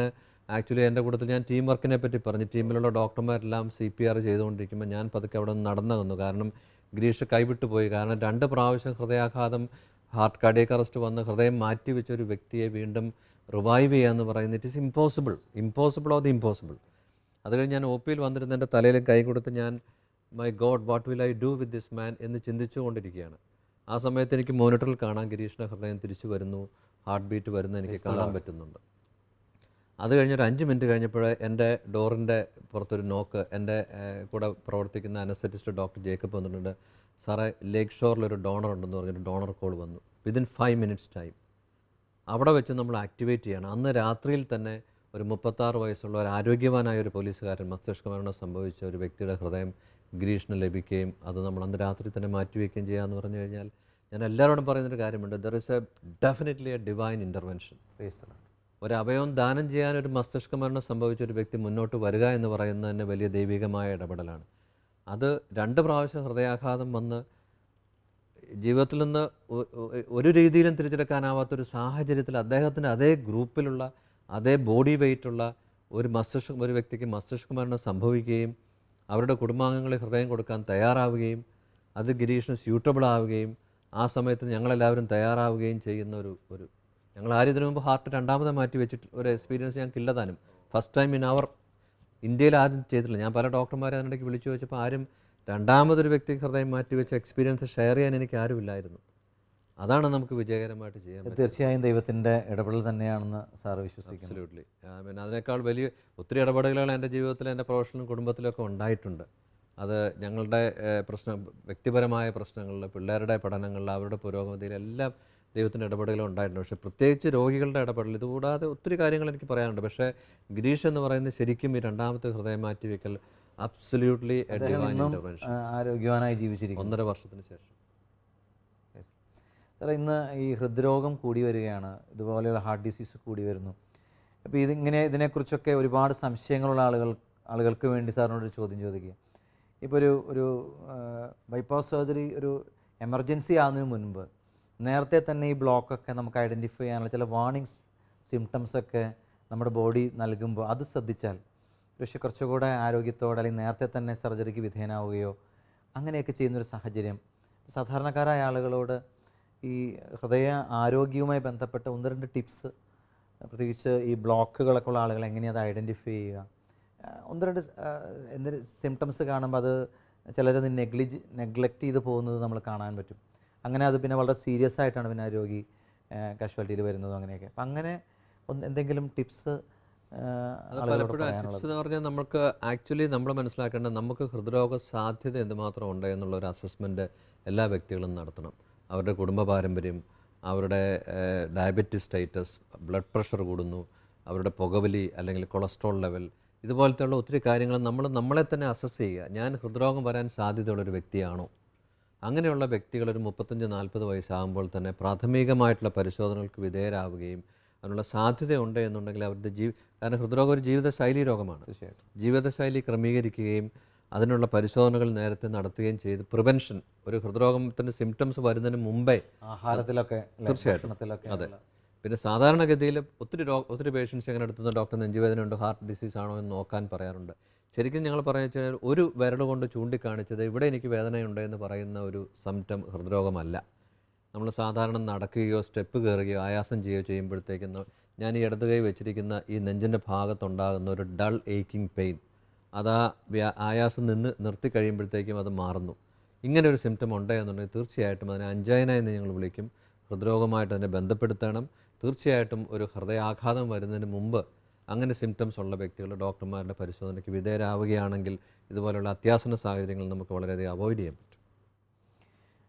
ആക്ച്വലി എൻ്റെ കൂട്ടത്തിൽ ഞാൻ ടീം വർക്കിനെ പറ്റി പറഞ്ഞു. ടീമിലുള്ള ഡോക്ടർമാരെല്ലാം CPR ചെയ്തുകൊണ്ടിരിക്കുമ്പോൾ ഞാൻ പതുക്കെ അവിടെ നിന്ന് നടന്നു വന്നു. കാരണം ഗിരീഷ് കൈവിട്ടു പോയി. കാരണം 2 പ്രാവശ്യം ഹൃദയാഘാതം, ഹാർട്ട് കാർഡിയക് അറസ്റ്റ് വന്ന് ഹൃദയം മാറ്റി വെച്ചൊരു വ്യക്തിയെ വീണ്ടും റിവൈവ് ചെയ്യുക എന്ന് പറയുന്നത് it is impossible of the impossible. അത് കഴിഞ്ഞ് ഞാൻ OPയിൽ വന്നിരുന്ന എൻ്റെ തലയിൽ കൈ കൊടുത്ത് ഞാൻ my God what will I do with this man എന്ന് ചിന്തിച്ചുകൊണ്ടിരിക്കുകയാണ്. ആ സമയത്ത് എനിക്ക് മോണിറ്ററിൽ കാണാൻ ഗിരീഷിൻ്റെ ഹൃദയം തിരിച്ചു വരുന്നു, ഹാർട്ട് ബീറ്റ് വരുന്നു എനിക്ക് കാണാൻ പറ്റുന്നുണ്ട്. അത് കഴിഞ്ഞൊരു 5 മിനിറ്റ് കഴിഞ്ഞപ്പോൾ എൻ്റെ ഡോറിൻ്റെ പുറത്തൊരു നോക്ക്, എൻ്റെ കൂടെ പ്രവർത്തിക്കുന്ന അനസ്തറ്റിസ്റ്റ് ഡോക്ടർ ജേക്കബ് വന്നിട്ടുണ്ട്. സാറേ ലേക്ക് ഷോറിലൊരു ഡോണർ ഉണ്ടെന്ന് പറഞ്ഞൊരു ഡോണർ കോൾ വന്നു. വിതിൻ 5 minutes ടൈം അവിടെ വെച്ച് നമ്മൾ ആക്ടിവേറ്റ് ചെയ്യണം. അന്ന് രാത്രിയിൽ തന്നെ ഒരു 36 വയസ്സുള്ള ഒരു ആരോഗ്യവാനായ ഒരു പോലീസുകാരൻ മസ്തിഷ്ക മരണം സംഭവിച്ച ഒരു വ്യക്തിയുടെ ഹൃദയം ഗിരീഷിന് ലഭിക്കുകയും അത് നമ്മൾ അന്ന് രാത്രി തന്നെ മാറ്റിവെക്കുകയും ചെയ്യാമെന്ന് പറഞ്ഞു കഴിഞ്ഞാൽ ഞാൻ എല്ലാവരോടും പറയുന്നൊരു കാര്യമുണ്ട്, there is A definitely A divine intervention. ഒരു അവയവം ദാനം ചെയ്യാൻ ഒരു മസ്തിഷ്ക മരണം സംഭവിച്ച ഒരു വ്യക്തി മുന്നോട്ട് വരിക എന്ന് പറയുന്നത് തന്നെ വലിയ ദൈവികമായ ഇടപെടലാണ്. അത് 2 പ്രാവശ്യം ഹൃദയാഘാതം വന്ന് ജീവിതത്തിൽ നിന്ന് ഒരു രീതിയിലും തിരിച്ചെടുക്കാനാവാത്തൊരു സാഹചര്യത്തിൽ അദ്ദേഹത്തിൻ്റെ അതേ ഗ്രൂപ്പിലുള്ള അതേ ബോഡി വെയ്റ്റുള്ള ഒരു വ്യക്തിക്ക് മസ്തിഷ്ക മരണം സംഭവിക്കുകയും അവരുടെ കുടുംബാംഗങ്ങളെ ഹൃദയം കൊടുക്കാൻ തയ്യാറാവുകയും അത് ഗിരീഷിന് സ്യൂട്ടബിൾ ആവുകയും ആ സമയത്ത് ഞങ്ങളെല്ലാവരും തയ്യാറാവുകയും ചെയ്യുന്ന ഒരു ഞങ്ങൾ ആരും ഇതിനു മുമ്പ് ഹാർട്ട് 2ാമത് മാറ്റി വെച്ചിട്ട് ഒരു എക്സ്പീരിയൻസ് ഞങ്ങൾക്കില്ല താനും. ഫസ്റ്റ് ടൈം ഇൻ അവർ ഇന്ത്യയിൽ ആരും ചെയ്തിട്ടില്ല. ഞാൻ പല ഡോക്ടർമാരെ അതിനിടയ്ക്ക് വിളിച്ചു ചോദിച്ചപ്പോൾ ആരും 2ാമതൊരു വ്യക്തിക്ക് ഹൃദയം മാറ്റി വെച്ച എക്സ്പീരിയൻസ് ഷെയർ ചെയ്യാൻ എനിക്ക് ആരുമില്ലായിരുന്നു. അതാണ് നമുക്ക് വിജയകരമായിട്ട് ചെയ്യാൻ പറ്റും. തീർച്ചയായും ദൈവത്തിൻ്റെ ഇടപെടൽ തന്നെയാണെന്ന് സാറ് വിശ്വസിക്കുന്നു. അബ്സല്യൂട്ട്ലി. പിന്നെ അതിനേക്കാൾ വലിയ ഒത്തിരി ഇടപെടലുകൾ എൻ്റെ ജീവിതത്തിൽ എൻ്റെ പ്രൊഫഷണലും കുടുംബത്തിലൊക്കെ ഉണ്ടായിട്ടുണ്ട്. അത് ഞങ്ങളുടെ വ്യക്തിപരമായ പ്രശ്നങ്ങളിൽ, പിള്ളേരുടെ പഠനങ്ങളിൽ, അവരുടെ പുരോഗതിയിലെല്ലാം ദൈവത്തിൻ്റെ ഇടപെടലുകൾ ഉണ്ടായിട്ടുണ്ട്. പക്ഷേ പ്രത്യേകിച്ച് രോഗികളുടെ ഇടപെടൽ, ഇതുകൂടാതെ ഒത്തിരി കാര്യങ്ങൾ എനിക്ക് പറയാനുണ്ട്. പക്ഷേ ഗിരീഷ് എന്ന് പറയുന്നത് ശരിക്കും ഈ 2ാമത്തെ ഹൃദയം മാറ്റിവെക്കൽ അബ്സല്യൂട്ട്ലി എ ഡിവൈൻ ഇൻ്റർവെൻഷൻ. ആരോഗ്യവാനായി ജീവിച്ചിരിക്കും 1.5 വർഷത്തിന് ശേഷം. സാറേ, ഇന്ന് ഈ ഹൃദ്രോഗം കൂടി വരികയാണ്, ഇതുപോലെയുള്ള ഹാർട്ട് ഡിസീസ് കൂടി വരുന്നു. അപ്പോൾ ഇതിനെക്കുറിച്ചൊക്കെ ഒരുപാട് സംശയങ്ങളുള്ള ആളുകൾക്ക് വേണ്ടി സാറിനോടൊരു ചോദ്യം ചോദിക്കുക. ഇപ്പോൾ ഒരു ബൈപ്പാസ് സർജറി ഒരു എമർജൻസി ആകുന്നതിന് മുൻപ് നേരത്തെ തന്നെ ഈ ബ്ലോക്കൊക്കെ നമുക്ക് ഐഡൻറ്റിഫൈ ചെയ്യാനുള്ള ചില വാർണിംഗ്സ് സിംറ്റംസൊക്കെ നമ്മുടെ ബോഡി നൽകുമ്പോൾ അത് ശ്രദ്ധിച്ചാൽ പക്ഷേ കുറച്ചുകൂടെ ആരോഗ്യത്തോടെ അല്ലെങ്കിൽ നേരത്തെ തന്നെ സർജറിക്ക് വിധേയനാവുകയോ അങ്ങനെയൊക്കെ ചെയ്യുന്നൊരു സാഹചര്യം സാധാരണക്കാരായ ആളുകളോട് ഈ ഹൃദയ ആരോഗ്യവുമായി ബന്ധപ്പെട്ട 1-2 ടിപ്സ്, പ്രത്യേകിച്ച് ഈ ബ്ലോക്കുകളൊക്കെ ഉള്ള ആളുകൾ എങ്ങനെയാണ് അത് ഐഡൻറ്റിഫൈ ചെയ്യുക, 1-2 എന്തെങ്കിലും സിംറ്റംസ് കാണുമ്പോൾ അത് ചിലരത് നെഗ്ലക്റ്റ് ചെയ്ത് പോകുന്നത് നമ്മൾ കാണാൻ പറ്റും. അങ്ങനെ അത് പിന്നെ വളരെ സീരിയസ് ആയിട്ടാണ് പിന്നെ ആ രോഗി കാഷ്വാലിറ്റിയിൽ വരുന്നതും അങ്ങനെയൊക്കെ. അപ്പം അങ്ങനെ എന്തെങ്കിലും ടിപ്സ് പലപ്പോഴും ടിപ്സ് എന്ന് പറഞ്ഞാൽ നമുക്ക് ആക്ച്വലി നമ്മൾ മനസ്സിലാക്കേണ്ടത് നമുക്ക് ഹൃദ്രോഗ സാധ്യത എന്തുമാത്രം ഉണ്ട് എന്നുള്ളൊരു അസസ്മെൻറ്റ് എല്ലാ വ്യക്തികളും നടത്തണം. അവരുടെ കുടുംബ പാരമ്പര്യം, അവരുടെ ഡയബറ്റിസ് സ്റ്റേറ്റസ്, ബ്ലഡ് പ്രഷർ കൂടുന്നു, അവരുടെ പുകവലി അല്ലെങ്കിൽ കൊളസ്ട്രോൾ ലെവൽ, ഇതുപോലത്തെയുള്ള ഒത്തിരി കാര്യങ്ങൾ നമ്മളെ തന്നെ അസസ് ചെയ്യുക. ഞാൻ ഹൃദ്രോഗം വരാൻ സാധ്യതയുള്ളൊരു വ്യക്തിയാണോ? അങ്ങനെയുള്ള വ്യക്തികൾ ഒരു 35-40 വയസ്സാകുമ്പോൾ തന്നെ പ്രാഥമികമായിട്ടുള്ള പരിശോധനകൾക്ക് വിധേയരാവുകയും അതിനുള്ള സാധ്യതയുണ്ട് എന്നുണ്ടെങ്കിൽ അവരുടെ കാരണം ഹൃദ്രോഗം ഒരു ജീവിതശൈലി രോഗമാണ്. തീർച്ചയായിട്ടും ജീവിതശൈലി ക്രമീകരിക്കുകയും അതിനുള്ള പരിശോധനകൾ നേരത്തെ നടത്തുകയും ചെയ്ത് പ്രിവെൻഷൻ, ഒരു ഹൃദ്രോഗത്തിൻ്റെ സിംറ്റംസ് വരുന്നതിന് മുമ്പേ ആഹാരത്തിലൊക്കെ തീർച്ചയായിട്ടും അതെ. പിന്നെ സാധാരണഗതിയിൽ ഒത്തിരി പേഷ്യൻസ് എങ്ങനെ എടുത്തുന്ന ഡോക്ടർ നെഞ്ചുവേദന ഉണ്ട്, ഹാർട്ട് ഡിസീസ് ആണോ എന്ന് നോക്കാൻ പറയാറുണ്ട്. ശരിക്കും ഞങ്ങൾ പറഞ്ഞു വെച്ചാൽ ഒരു വിരൽ കൊണ്ട് ചൂണ്ടിക്കാണിച്ചത് ഇവിടെ എനിക്ക് വേദനയുണ്ട് എന്ന് പറയുന്ന ഒരു സിംറ്റം ഹൃദ്രോഗമല്ല. നമ്മൾ സാധാരണ നടക്കുകയോ സ്റ്റെപ്പ് കയറുകയോ ആയാസം ചെയ്യുകയോ ചെയ്യുമ്പോഴത്തേക്കും ഞാൻ ഈ ഇടത് കൈ വെച്ചിരിക്കുന്ന ഈ നെഞ്ചിൻ്റെ ഭാഗത്തുണ്ടാകുന്ന ഒരു ഡൾ ഏക്കിംഗ് പെയിൻ, അത് ആയാസം നിർത്തി കഴിയുമ്പോഴത്തേക്കും അത് മാറുന്നു. ഇങ്ങനെ ഒരു സിംറ്റം ഉണ്ട് എന്നുണ്ടെങ്കിൽ തീർച്ചയായിട്ടും അതിനെ അഞ്ചൈന എന്ന് ഞങ്ങൾ വിളിക്കും. ഹൃദ്രോഗമായിട്ട് അതിനെ ബന്ധപ്പെടുത്തണം. തീർച്ചയായിട്ടും ഒരു ഹൃദയാഘാതം വരുന്നതിന് മുമ്പ് അങ്ങനെ സിംറ്റംസ് ഉള്ള വ്യക്തികൾ ഡോക്ടർമാരുടെ പരിശോധനയ്ക്ക് വിധേയരാവുകയാണെങ്കിൽ ഇതുപോലുള്ള അത്യാസന്ന സാഹചര്യങ്ങൾ നമുക്ക് വളരെയധികം അവോയ്ഡ് ചെയ്യാൻ പറ്റും.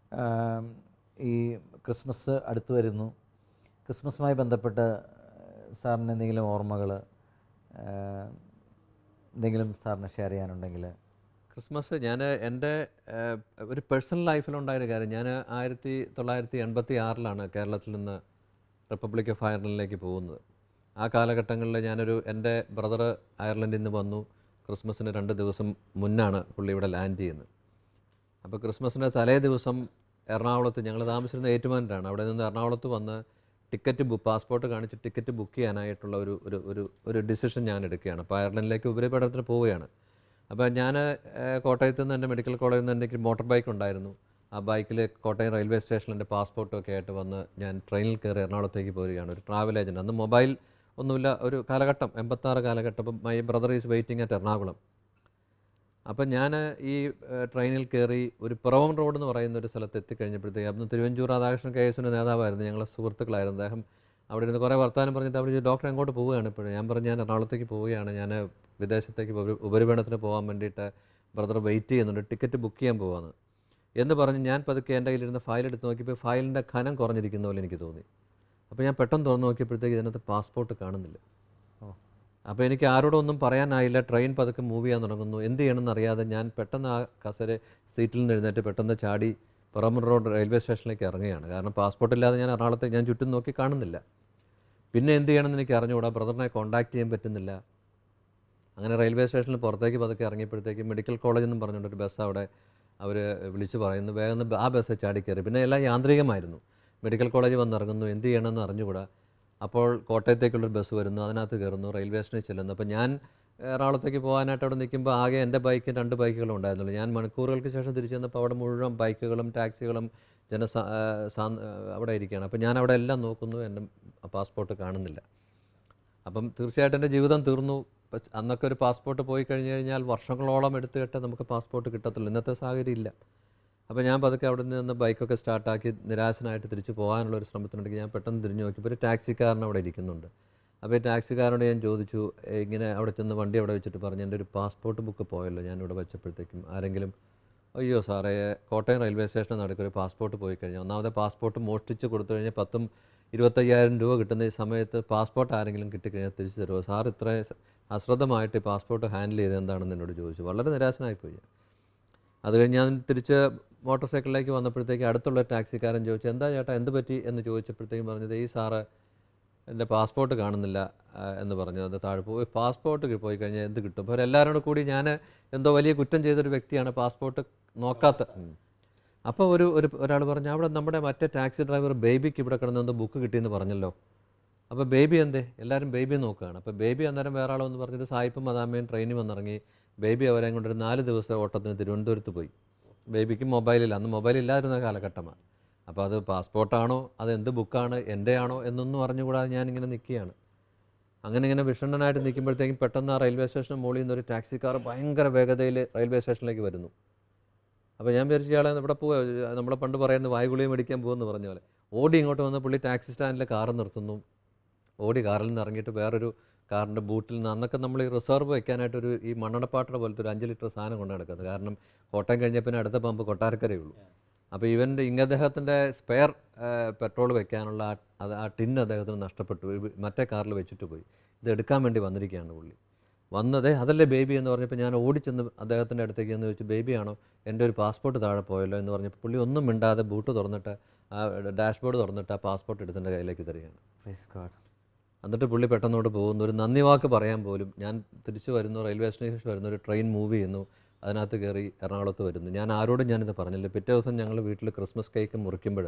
ഈ ക്രിസ്മസ് അടുത്ത് വരുന്നു. ക്രിസ്മസുമായി ബന്ധപ്പെട്ട് സാറിന് എന്തെങ്കിലും ഓർമ്മകൾ എന്തെങ്കിലും സാറിന് ഷെയർ ചെയ്യാനുണ്ടെങ്കിൽ? ക്രിസ്മസ് ഞാൻ എൻ്റെ ഒരു പേഴ്സണൽ ലൈഫിലുണ്ടായൊരു കാര്യം, ഞാൻ 1986 കേരളത്തിൽ നിന്ന് റിപ്പബ്ലിക് ഓഫ് അയർലൻഡിലേക്ക് പോകുന്നത്. ആ കാലഘട്ടങ്ങളിൽ എൻ്റെ ബ്രദർ അയർലൻഡിൽ നിന്ന് വന്നു. ക്രിസ്മസിന് 2 ദിവസം മുന്നാണ് പുള്ളി ഇവിടെ ലാൻഡ് ചെയ്യുന്നത്. അപ്പോൾ ക്രിസ്മസിൻ്റെ തലേ ദിവസം എറണാകുളത്ത്, ഞങ്ങൾ താമസിച്ചിരുന്ന ഏറ്റുമാനൂരാണ്, അവിടെ നിന്ന് എറണാകുളത്ത് വന്ന് പാസ്പോർട്ട് കാണിച്ച് ടിക്കറ്റ് ബുക്ക് ചെയ്യാനായിട്ടുള്ള ഒരു ഡിസിഷൻ ഞാൻ എടുക്കുകയാണ്. അപ്പോൾ അയർലൻഡിലേക്ക് ഉപരിപഠനത്തിന് പോവുകയാണ്. അപ്പോൾ ഞാൻ കോട്ടയത്ത് നിന്ന് എൻ്റെ മെഡിക്കൽ കോളേജിൽ നിന്ന് എനിക്ക് മോട്ടോർ ബൈക്ക് ഉണ്ടായിരുന്നു. ആ ബൈക്കിൽ കോട്ടയം റെയിൽവേ സ്റ്റേഷനിൽ എൻ്റെ പാസ്പോർട്ടൊക്കെ ആയിട്ട് വന്ന് ഞാൻ ട്രെയിനിൽ കയറി എറണാകുളത്തേക്ക് പോവുകയാണ്. ഒരു ട്രാവൽ ഏജൻറ്റ്, അന്ന് മൊബൈൽ ഒന്നുമില്ല, ഒരു കാലഘട്ടം 86 കാലഘട്ടം. അപ്പം my brother is waiting at Ernakulam. അപ്പം ഞാൻ ഈ ട്രെയിനിൽ കയറി ഒരു പിറവം റോഡ് എന്ന് പറയുന്ന ഒരു സ്ഥലത്ത് എത്തിക്കഴിഞ്ഞപ്പോഴത്തേക്ക് അന്ന് തിരുവഞ്ചൂർ രാധാകൃഷ്ണൻ KS നേതാവായിരുന്നു, ഞങ്ങളെ സുഹൃത്തുക്കളായിരുന്നു. അദ്ദേഹം അവിടെ ഇരുന്ന് കുറേ വർത്തമാനം പറഞ്ഞിട്ട് അവർ ഡോക്ടർ എങ്ങോട്ട് പോവുകയാണ് ഇപ്പോഴും? ഞാൻ പറഞ്ഞു ഞാൻ എറണാകുളത്തേക്ക് പോവുകയാണ്, ഞാൻ വിദേശത്തേക്ക് ഉപരിപഠനത്തിന് പോകാൻ വേണ്ടിയിട്ട് ബ്രദർ വെയിറ്റ് ചെയ്യുന്നുണ്ട്, ടിക്കറ്റ് ബുക്ക് ചെയ്യാൻ പോവാന്ന് എന്ന് പറഞ്ഞ് ഞാൻ പതുക്കെ എൻ്റെ കയ്യിലിരുന്ന ഫയൽ എടുത്ത് നോക്കിയപ്പോൾ ഫയലിൻ്റെ ഖനം കുറഞ്ഞിരിക്കുന്ന പോലെ എനിക്ക് തോന്നി. അപ്പോൾ ഞാൻ പെട്ടെന്ന് തുറന്ന് നോക്കിയപ്പോഴത്തേക്ക് ഇതിനകത്ത് പാസ്പോർട്ട് കാണുന്നില്ല. അപ്പോൾ എനിക്ക് ആരോടൊന്നും പറയാനായില്ല. ട്രെയിൻ പതുക്കെ മൂവ് ചെയ്യാൻ തുടങ്ങുന്നു. എന്ത് ചെയ്യണമെന്ന് അറിയാതെ ഞാൻ പെട്ടെന്ന് ആ സീറ്റിൽ നിന്ന് എഴുന്നേറ്റ് പെട്ടെന്ന് ചാടി പറമ്പൂർ റോഡ് റെയിൽവേ സ്റ്റേഷനിലേക്ക് ഇറങ്ങുകയാണ്. കാരണം പാസ്പോർട്ട് ഇല്ലാതെ ഞാൻ എറണാകുളത്തേക്ക് ഞാൻ ചുറ്റും നോക്കി കാണുന്നില്ല. പിന്നെ എന്ത് ചെയ്യണമെന്ന് എനിക്ക് അറിഞ്ഞുകൂടാ. ബ്രദറിനെ കോൺടാക്ട് ചെയ്യാൻ പറ്റുന്നില്ല. അങ്ങനെ റെയിൽവേ സ്റ്റേഷനിൽ പുറത്തേക്ക് പതുക്കെ ഇറങ്ങിയപ്പോഴത്തേക്ക് മെഡിക്കൽ കോളേജ് എന്നും പറഞ്ഞുകൊണ്ടൊരു ബസ് അവിടെ അവർ വിളിച്ച് പറയുന്നു, വേഗം ആ ബസ് ചാടി കയറി. പിന്നെ എല്ലാം യാന്ത്രികമായിരുന്നു. മെഡിക്കൽ കോളേജ് വന്നിറങ്ങുന്നു, എന്ത് ചെയ്യണമെന്ന് അറിഞ്ഞുകൂടാ. അപ്പോൾ കോട്ടയത്തേക്കുള്ളൊരു ബസ് വരുന്നു, അതിനകത്ത് കയറുന്നു, റെയിൽവേ സ്റ്റേഷനിൽ ചെല്ലുന്നു. അപ്പോൾ ഞാൻ എറണാകുളത്തേക്ക് പോകാനായിട്ട് അവിടെ നിൽക്കുമ്പോൾ ആകെ എൻ്റെ ബൈക്കും 2 ബൈക്കുകളും ഉണ്ടായിരുന്നുള്ളൂ. ഞാൻ മണിക്കൂറുകൾക്ക് ശേഷം തിരിച്ചു വന്നപ്പോൾ അവിടെ മുഴുവൻ ബൈക്കുകളും ടാക്സികളും അവിടെ ഇരിക്കുകയാണ്. അപ്പോൾ ഞാൻ അവിടെ എല്ലാം നോക്കുന്നു, എൻ്റെ പാസ്പോർട്ട് കാണുന്നില്ല. അപ്പം തീർച്ചയായിട്ടും എൻ്റെ ജീവിതം തീർന്നു. അന്നൊക്കെ ഒരു പാസ്പോർട്ട് പോയി കഴിഞ്ഞ് കഴിഞ്ഞാൽ വർഷങ്ങളോളം എടുത്തിട്ട് നമുക്ക് പാസ്പോർട്ട് കിട്ടത്തുള്ളൂ. ഇന്നത്തെ സാഹചര്യം ഇല്ല. അപ്പോൾ ഞാൻ പതുക്കെ അവിടെ നിന്ന് ബൈക്കൊക്കെ സ്റ്റാർട്ടാക്കി നിരാശനായിട്ട് തിരിച്ച് പോകാനുള്ള ഒരു ശ്രമത്തിനുണ്ടെങ്കിൽ ഞാൻ പെട്ടെന്ന് തിരിഞ്ഞ് നോക്കിയപ്പോൾ ഒരു ടാക്സിക്കാരൻ അവിടെ ഇരിക്കുന്നുണ്ട്. അപ്പോൾ ഈ ടാക്സിക്കാരനോട് ഞാൻ ചോദിച്ചു, ഇങ്ങനെ അവിടെ ചെന്ന് വണ്ടി അവിടെ വെച്ചിട്ട് പറഞ്ഞു, എൻ്റെ ഒരു പാസ്പോർട്ട് ബുക്ക് പോയല്ലോ ഞാനിവിടെ വെച്ചപ്പോഴത്തേക്കും ആരെങ്കിലും. അയ്യോ സാറേ, കോട്ടയം റെയിൽവേ സ്റ്റേഷനിൽ നടക്കൊരു പാസ്പോർട്ട് പോയി കഴിഞ്ഞാൽ ഒന്നാമത്തെ പാസ്പോർട്ട് മോഷ്ടിച്ച് കൊടുത്തു കഴിഞ്ഞാൽ 10,000-25,000 രൂപ കിട്ടുന്ന ഈ സമയത്ത് പാസ്പോർട്ട് ആരെങ്കിലും കിട്ടിക്കഴിഞ്ഞാൽ തിരിച്ചു തരുമോ? സാർ ഇത്ര അശ്രദ്ധമായിട്ട് ഈ പാസ്പോർട്ട് ഹാൻഡിൽ ചെയ്ത് എന്താണെന്ന് എന്നോട് ചോദിച്ചു. വളരെ നിരാശനായിപ്പോയി. അത് കഴിഞ്ഞ് ഞാൻ തിരിച്ച് മോട്ടോർ സൈക്കിളിലേക്ക് വന്നപ്പോഴത്തേക്ക് അടുത്തുള്ള ടാക്സിക്കാരൻ ചോദിച്ചു, എന്താ ചേട്ടാ എന്ത് പറ്റി എന്ന് ചോദിച്ചപ്പോഴത്തേക്കും പറഞ്ഞത്, ഈ സാറ് എൻ്റെ പാസ്പോർട്ട് കാണുന്നില്ല എന്ന് പറഞ്ഞു. അത് താഴെ പോയി പാസ്പോർട്ട് പോയി കഴിഞ്ഞാൽ എന്ത് കിട്ടും? അപ്പോൾ എല്ലാവരോടും കൂടി ഞാൻ എന്തോ വലിയ കുറ്റം ചെയ്തൊരു വ്യക്തിയാണ് പാസ്പോർട്ട് നോക്കാത്ത. അപ്പോൾ ഒരാൾ പറഞ്ഞു, അവിടെ നമ്മുടെ മറ്റേ ടാക്സി ഡ്രൈവർ ബേബിക്ക് ഇവിടെ കിടന്നെന്തോ ബുക്ക് കിട്ടിയെന്ന് പറഞ്ഞല്ലോ. അപ്പോൾ ബേബി എന്തേ? എല്ലാവരും ബേബി നോക്കുകയാണ്. അപ്പോൾ ബേബി അന്നേരം വേറെ ആളെന്ന് പറഞ്ഞിട്ട് സായിപ്പും മദാമയും ട്രെയിനിൽ വന്നിറങ്ങി. ബേബി അവരെ കൊണ്ടൊരു 4 ദിവസത്തെ ഓട്ടത്തിന് തിരുവനന്തപുരത്ത് പോയി. ബേബിക്ക് മൊബൈലില്ല, അന്ന് മൊബൈലില്ലാതിരുന്ന കാലഘട്ടമാണ്. അപ്പോൾ അത് പാസ്പോർട്ടാണോ അത് എന്ത് ബുക്കാണ് എൻ്റെ ആണോ എന്നൊന്നും അറിഞ്ഞുകൂടാതെ ഞാനിങ്ങനെ നിൽക്കുകയാണ്. അങ്ങനെ വിഷണ്ണനായിട്ട് നിൽക്കുമ്പോഴത്തേക്കും പെട്ടെന്ന് ആ റെയിൽവേ സ്റ്റേഷൻ മുകളിൽ നിന്ന് ഒരു ടാക്സിക്കാർ ഭയങ്കര വേഗതയിൽ റെയിൽവേ സ്റ്റേഷനിലേക്ക് വരുന്നു. അപ്പോൾ ഞാൻ വിചാരിച്ച ഇയാളെ ഇവിടെ പോവുക, നമ്മളെ പണ്ട് പറയുന്നത് വായുഗുളിയും മേടിക്കാൻ പോകുമെന്ന് പറഞ്ഞ പോലെ ഓടി ഇങ്ങോട്ട് വന്ന് പുള്ളി ടാക്സി സ്റ്റാൻഡിൽ കാറ് നിർത്തുന്നു. ഓടി കാറിൽ നിന്ന് ഇറങ്ങിയിട്ട് വേറൊരു കാറിൻ്റെ ബൂട്ടിൽ നിന്ന്, അന്നൊക്കെ നമ്മൾ ഈ റിസർവ് വയ്ക്കാനായിട്ടൊരു ഈ മണ്ണെണ്ണപ്പാട്ടയുടെ പോലത്തെ ഒരു 5 ലിറ്റർ സാധനം കൊണ്ട് നടക്കുന്നത്. കാരണം കോട്ടയം കഴിഞ്ഞാൽ പിന്നെ അടുത്ത പമ്പ് കൊട്ടാരക്കരയേ ഉള്ളൂ. അപ്പോൾ ഇവൻ്റെ അദ്ദേഹത്തിൻ്റെ സ്പെയർ പെട്രോൾ വെക്കാനുള്ള ആ ടിന്ന് അദ്ദേഹത്തിന് നഷ്ടപ്പെട്ടു. മറ്റേ കാറിൽ വെച്ചിട്ട് പോയി. ഇത് എടുക്കാൻ വേണ്ടി വന്നിരിക്കുകയാണ് പുള്ളി. വന്നത് അതല്ലേ ബേബി എന്ന് പറഞ്ഞപ്പോൾ ഞാൻ ഓടിച്ചെന്ന് അദ്ദേഹത്തിൻ്റെ അടുത്തേക്ക് എന്ന് ചോദിച്ചു, ബേബിയാണോ? എൻ്റെ ഒരു പാസ്പോർട്ട് താഴെ പോയല്ലോ എന്ന് പറഞ്ഞപ്പോൾ പുള്ളി ഒന്നും മിണ്ടാതെ ബൂട്ട് തുറന്നിട്ട് ആ ഡാഷ്ബോർഡ് തുറന്നിട്ട് ആ പാസ്പോർട്ട് എടുത്തിൻ്റെ കയ്യിലേക്ക് തരികയാണ്. Praise God. എന്നിട്ട് പുള്ളി പെട്ടെന്നോട് പോകുന്നു. ഒരു നന്ദി വാക്ക് പറയാൻ പോലും. ഞാൻ തിരിച്ചു വരുന്നു, റെയിൽവേ സ്റ്റേഷനിൽ വരുന്നു, ഒരു ട്രെയിൻ മൂവ് ചെയ്യുന്നു, അതിനകത്ത് കയറി എറണാകുളത്ത് വരുന്നു. ഞാൻ ആരോടും ഞാനിത് പറഞ്ഞില്ല. പിറ്റേ ദിവസം ഞങ്ങൾ വീട്ടിൽ ക്രിസ്മസ് കേക്ക് മുറിക്കുമ്പോൾ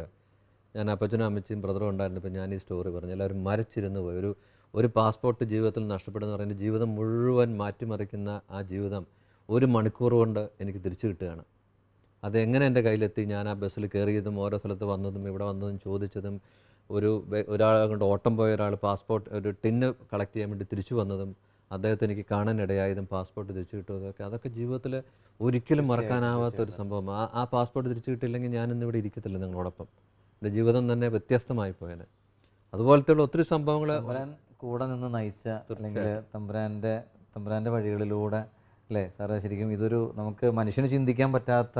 ഞാൻ അപ്പച്ചനും അമ്മച്ചിയും ബ്രദറും ഉണ്ടായിരുന്നപ്പോൾ ഞാൻ ഈ സ്റ്റോറി പറഞ്ഞു. എല്ലാവരും മരച്ചിരുന്ന് പോയി. ഒരു പാസ്പോർട്ട് ജീവിതത്തിൽ നഷ്ടപ്പെടുന്ന പറയുന്നത് ജീവിതം മുഴുവൻ മാറ്റിമറിക്കുന്ന ആ ജീവിതം 1 മണിക്കൂർ കൊണ്ട് എനിക്ക് തിരിച്ചു കിട്ടുകയാണ്. അതെങ്ങനെ എൻ്റെ കയ്യിലെത്തി? ഞാൻ ആ ബസ്സിൽ കയറിയതും ഓരോ സ്ഥലത്ത് വന്നതും ഇവിടെ വന്നതും ചോദിച്ചതും ഒരാളെ കൊണ്ട് ഓട്ടം പോയ ഒരാൾ പാസ്പോർട്ട് ഒരു ടിന്ന് കളക്ട് ചെയ്യാൻ വേണ്ടി തിരിച്ചു വന്നതും അദ്ദേഹത്തിന് എനിക്ക് കാണാനിടയായതും പാസ്പോർട്ട് തിരിച്ചു കിട്ടുന്നതൊക്കെ അതൊക്കെ ജീവിതത്തിൽ ഒരിക്കലും മറക്കാനാവാത്തൊരു സംഭവം. ആ പാസ്പോർട്ട് തിരിച്ചു കിട്ടിയില്ലെങ്കിൽ ഞാനിന്നിവിടെ ഇരിക്കത്തില്ല നിങ്ങളോടൊപ്പം. എൻ്റെ ജീവിതം തന്നെ വ്യത്യസ്തമായി പോയേനെ. അതുപോലത്തെയുള്ള ഒത്തിരി സംഭവങ്ങൾ തമ്പുരാൻ കൂടെ നിന്ന് നയിച്ച, അല്ലെങ്കിൽ തമ്പുരാൻ്റെ വഴികളിലൂടെ അല്ലേ സാറേ? ശരിക്കും ഇതൊരു നമുക്ക് മനുഷ്യന് ചിന്തിക്കാൻ പറ്റാത്ത,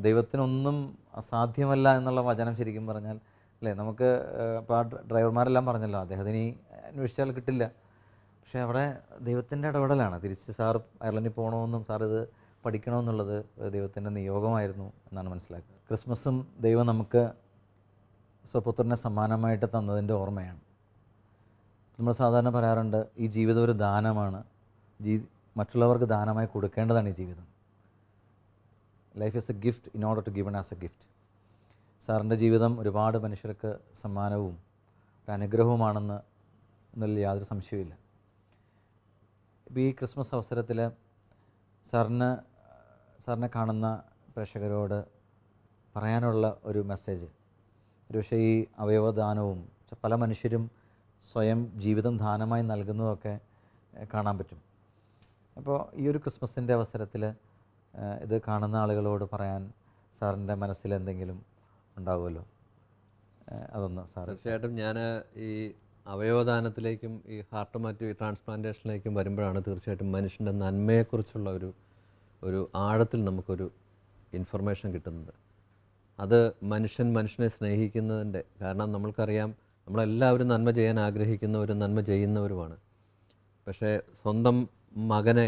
ദൈവത്തിനൊന്നും അസാധ്യമല്ല എന്നുള്ള വചനം ശരിക്കും പറഞ്ഞാൽ അല്ലേ? നമുക്ക് ഇപ്പോൾ ആ ഡ്രൈവർമാരെല്ലാം പറഞ്ഞല്ലോ, അദ്ദേഹത്തിന് അന്വേഷിച്ചാൽ കിട്ടില്ല. പക്ഷേ അവിടെ ദൈവത്തിൻ്റെ ഇടപെടലാണ്. തിരിച്ച് സാർ അയർലൻഡിൽ പോകണമെന്നും സാർ ഇത് പഠിക്കണമെന്നുള്ളത് ദൈവത്തിൻ്റെ നിയോഗമായിരുന്നു എന്നാണ് മനസ്സിലാക്കുന്നത്. ക്രിസ്മസും ദൈവം നമുക്ക് സ്വപുത്രനെ സമ്മാനമായിട്ട് തന്നതിൻ്റെ ഓർമ്മയാണ്. നമ്മൾ സാധാരണ പറയാറുണ്ട്, ഈ ജീവിതം ഒരു ദാനമാണ്, മറ്റുള്ളവർക്ക് ദാനമായി കൊടുക്കേണ്ടതാണ് ഈ ജീവിതം. Life is a gift in order to given as a gift. സാറിൻ്റെ ജീവിതം ഒരുപാട് മനുഷ്യർക്ക് സമ്മാനവും ഒരു അനുഗ്രഹവുമാണെന്ന് എന്നതിൽ യാതൊരു സംശയവുമില്ല. ഇപ്പോൾ ഈ ക്രിസ്മസ് അവസരത്തിൽ സാറിനെ കാണുന്ന പ്രേക്ഷകരോട് പറയാനുള്ള ഒരു മെസ്സേജ്, ഒരുപക്ഷേ ഈ അവയവദാനവും പല മനുഷ്യരും സ്വയം ജീവിതം ദാനമായി നൽകുന്നതൊക്കെ കാണാൻ പറ്റും. അപ്പോൾ ഈ ഒരു ക്രിസ്മസിൻ്റെ അവസരത്തിൽ ഇത് കാണുന്ന ആളുകളോട് പറയാൻ സാറിൻ്റെ മനസ്സിൽ എന്തെങ്കിലും ഉണ്ടാവുമല്ലോ, അതൊന്ന് സാർ. തീർച്ചയായിട്ടും ഞാൻ ഈ അവയവദാനത്തിലേക്കും ഈ ഹാർട്ട് മാറ്റി ട്രാൻസ്പ്ലാന്റേഷനിലേക്കും വരുമ്പോഴാണ് തീർച്ചയായിട്ടും മനുഷ്യൻ്റെ നന്മയെക്കുറിച്ചുള്ള ഒരു ആഴത്തിൽ നമുക്കൊരു ഇൻഫർമേഷൻ കിട്ടുന്നത്. അത് മനുഷ്യനെ സ്നേഹിക്കുന്നതിൻ്റെ കാരണം നമ്മൾക്കറിയാം, നമ്മളെല്ലാവരും നന്മ ചെയ്യാൻ ആഗ്രഹിക്കുന്നവരും നന്മ ചെയ്യുന്നവരുമാണ്. പക്ഷേ സ്വന്തം മകനെ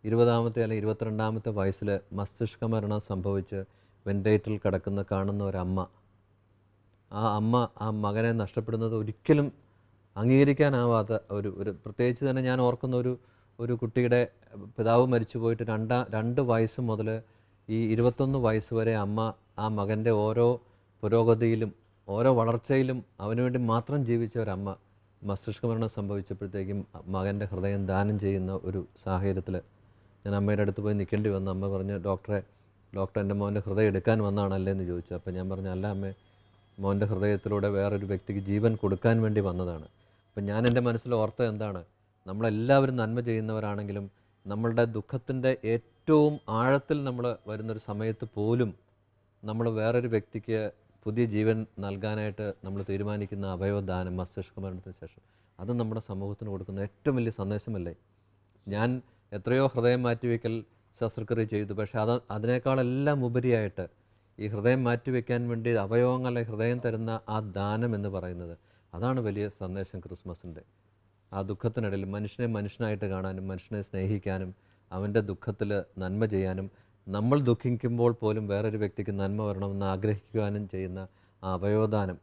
20-ാമത്തെ അല്ലെങ്കിൽ 22-ാമത്തെ വയസ്സിൽ മസ്തിഷ്ക മരണം സംഭവിച്ച് വെന്റിലേറ്ററിൽ കാണുന്ന ഒരമ്മ, ആ അമ്മ ആ മകനെ നഷ്ടപ്പെടുന്നത് ഒരിക്കലും അംഗീകരിക്കാനാവാത്ത ഒരു പ്രത്യേകിച്ച് തന്നെ ഞാൻ ഓർക്കുന്ന ഒരു കുട്ടിയുടെ പിതാവ് മരിച്ചു പോയിട്ട് 2 വയസ്സ് മുതൽ ഈ 21 വയസ്സ് വരെ അമ്മ ആ മകൻ്റെ ഓരോ പുരോഗതിയിലും ഓരോ വളർച്ചയിലും അവന് വേണ്ടി മാത്രം ജീവിച്ച ഒരമ്മ മസ്തിഷ്ക മരണം സംഭവിച്ചപ്പോഴത്തേക്കും മകൻ്റെ ഹൃദയം ദാനം ചെയ്യുന്ന ഒരു സാഹചര്യത്തിൽ ഞാൻ അമ്മയുടെ അടുത്ത് പോയി നിൽക്കേണ്ടി വന്നു. അമ്മ പറഞ്ഞു, ഡോക്ടർ എൻ്റെ മോൻ്റെ ഹൃദയം എടുക്കാൻ വന്നതാണല്ലേ എന്ന് ചോദിച്ചു. അപ്പോൾ ഞാൻ പറഞ്ഞു, അല്ല അമ്മേ, മോൻ്റെ ഹൃദയത്തിലൂടെ വേറൊരു വ്യക്തിക്ക് ജീവൻ കൊടുക്കാൻ വേണ്ടി വന്നതാണ്. അപ്പം ഞാൻ എൻ്റെ മനസ്സിൽ ഓർത്തത് എന്താണ്, നമ്മളെല്ലാവരും നന്മ ചെയ്യുന്നവരാണെങ്കിലും നമ്മളുടെ ദുഃഖത്തിൻ്റെ ഏറ്റവും ആഴത്തിൽ നമ്മൾ വരുന്നൊരു സമയത്ത് പോലും നമ്മൾ വേറൊരു വ്യക്തിക്ക് പുതിയ ജീവൻ നൽകാനായിട്ട് നമ്മൾ തീരുമാനിക്കുന്ന അവയവദാനം മസ്തിഷ്ക മരണത്തിന് ശേഷം, അത് നമ്മുടെ സമൂഹത്തിന് കൊടുക്കുന്ന ഏറ്റവും വലിയ സന്ദേശമല്ലേ. ഞാൻ എത്രയോ ഹൃദയം മാറ്റിവെക്കൽ ശസ്ത്രക്രിയ ചെയ്തു, പക്ഷേ അതിനേക്കാളെല്ലാം ഉപരിയായിട്ട് ഈ ഹൃദയം മാറ്റിവെക്കാൻ വേണ്ടി അവയവങ്ങളെ ഹൃദയം തരുന്ന ആ ദാനം എന്ന് പറയുന്നത്, അതാണ് വലിയ സന്ദേശം ക്രിസ്മസിൻ്റെ. ആ ദുഃഖത്തിനിടയിൽ മനുഷ്യനെ മനുഷ്യനായിട്ട് കാണാനും മനുഷ്യനെ സ്നേഹിക്കാനും അവൻ്റെ ദുഃഖത്തിൽ നന്മ ചെയ്യാനും നമ്മൾ ദുഃഖിക്കുമ്പോൾ പോലും വേറൊരു വ്യക്തിക്ക് നന്മ വരണമെന്ന് ആഗ്രഹിക്കുവാനും ചെയ്യുന്ന ആ അവയവദാനം,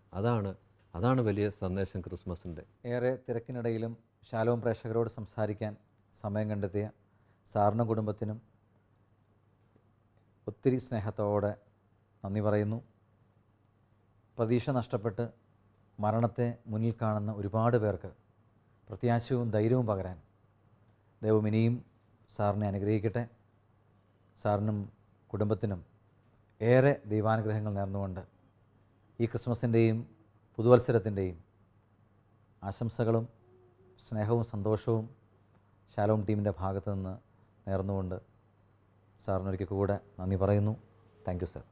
അതാണ് വലിയ സന്ദേശം ക്രിസ്മസിൻ്റെ. ഏറെ തിരക്കിനിടയിലും ശാലോം പ്രേക്ഷകരോട് സംസാരിക്കാൻ സമയം കണ്ടെത്തിയ സാറിനും കുടുംബത്തിനും ഒത്തിരി സ്നേഹത്തോടെ നന്ദി പറയുന്നു. പ്രതീക്ഷ നഷ്ടപ്പെട്ട് മരണത്തെ മുന്നിൽ കാണുന്ന ഒരുപാട് പേർക്ക് പ്രത്യാശയും ധൈര്യവും പകരാൻ ദൈവം ഇനിയും സാറിനെ അനുഗ്രഹിക്കട്ടെ. സാറിനും കുടുംബത്തിനും ഏറെ ദൈവാനുഗ്രഹങ്ങൾ നേർന്നുകൊണ്ട് ഈ ക്രിസ്മസിൻ്റെയും പുതുവത്സരത്തിൻ്റെയും ആശംസകളും സ്നേഹവും സന്തോഷവും ശാലോം ടീമിൻ്റെ ഭാഗത്തു നിന്ന് നേർന്നുകൊണ്ട് സാറിനൊരിക്കൽ കൂടെ നന്ദി പറയുന്നു. Thank you sir.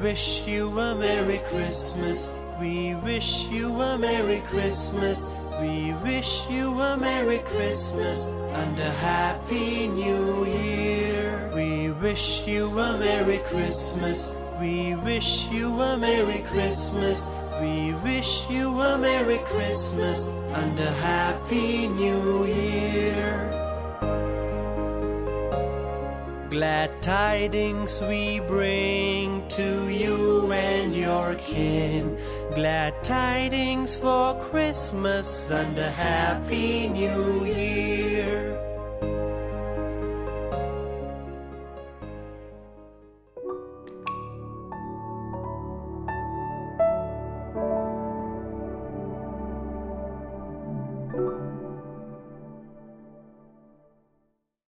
Wish you a Merry Christmas. We wish you a Merry Christmas. We wish you a Merry Christmas and a Happy New Year. We wish you a Merry Christmas. We wish you a Merry Christmas. We wish you a Merry Christmas and a Happy New Year. Glad tidings we bring to you and your kin. Glad tidings for Christmas and a Happy New Year.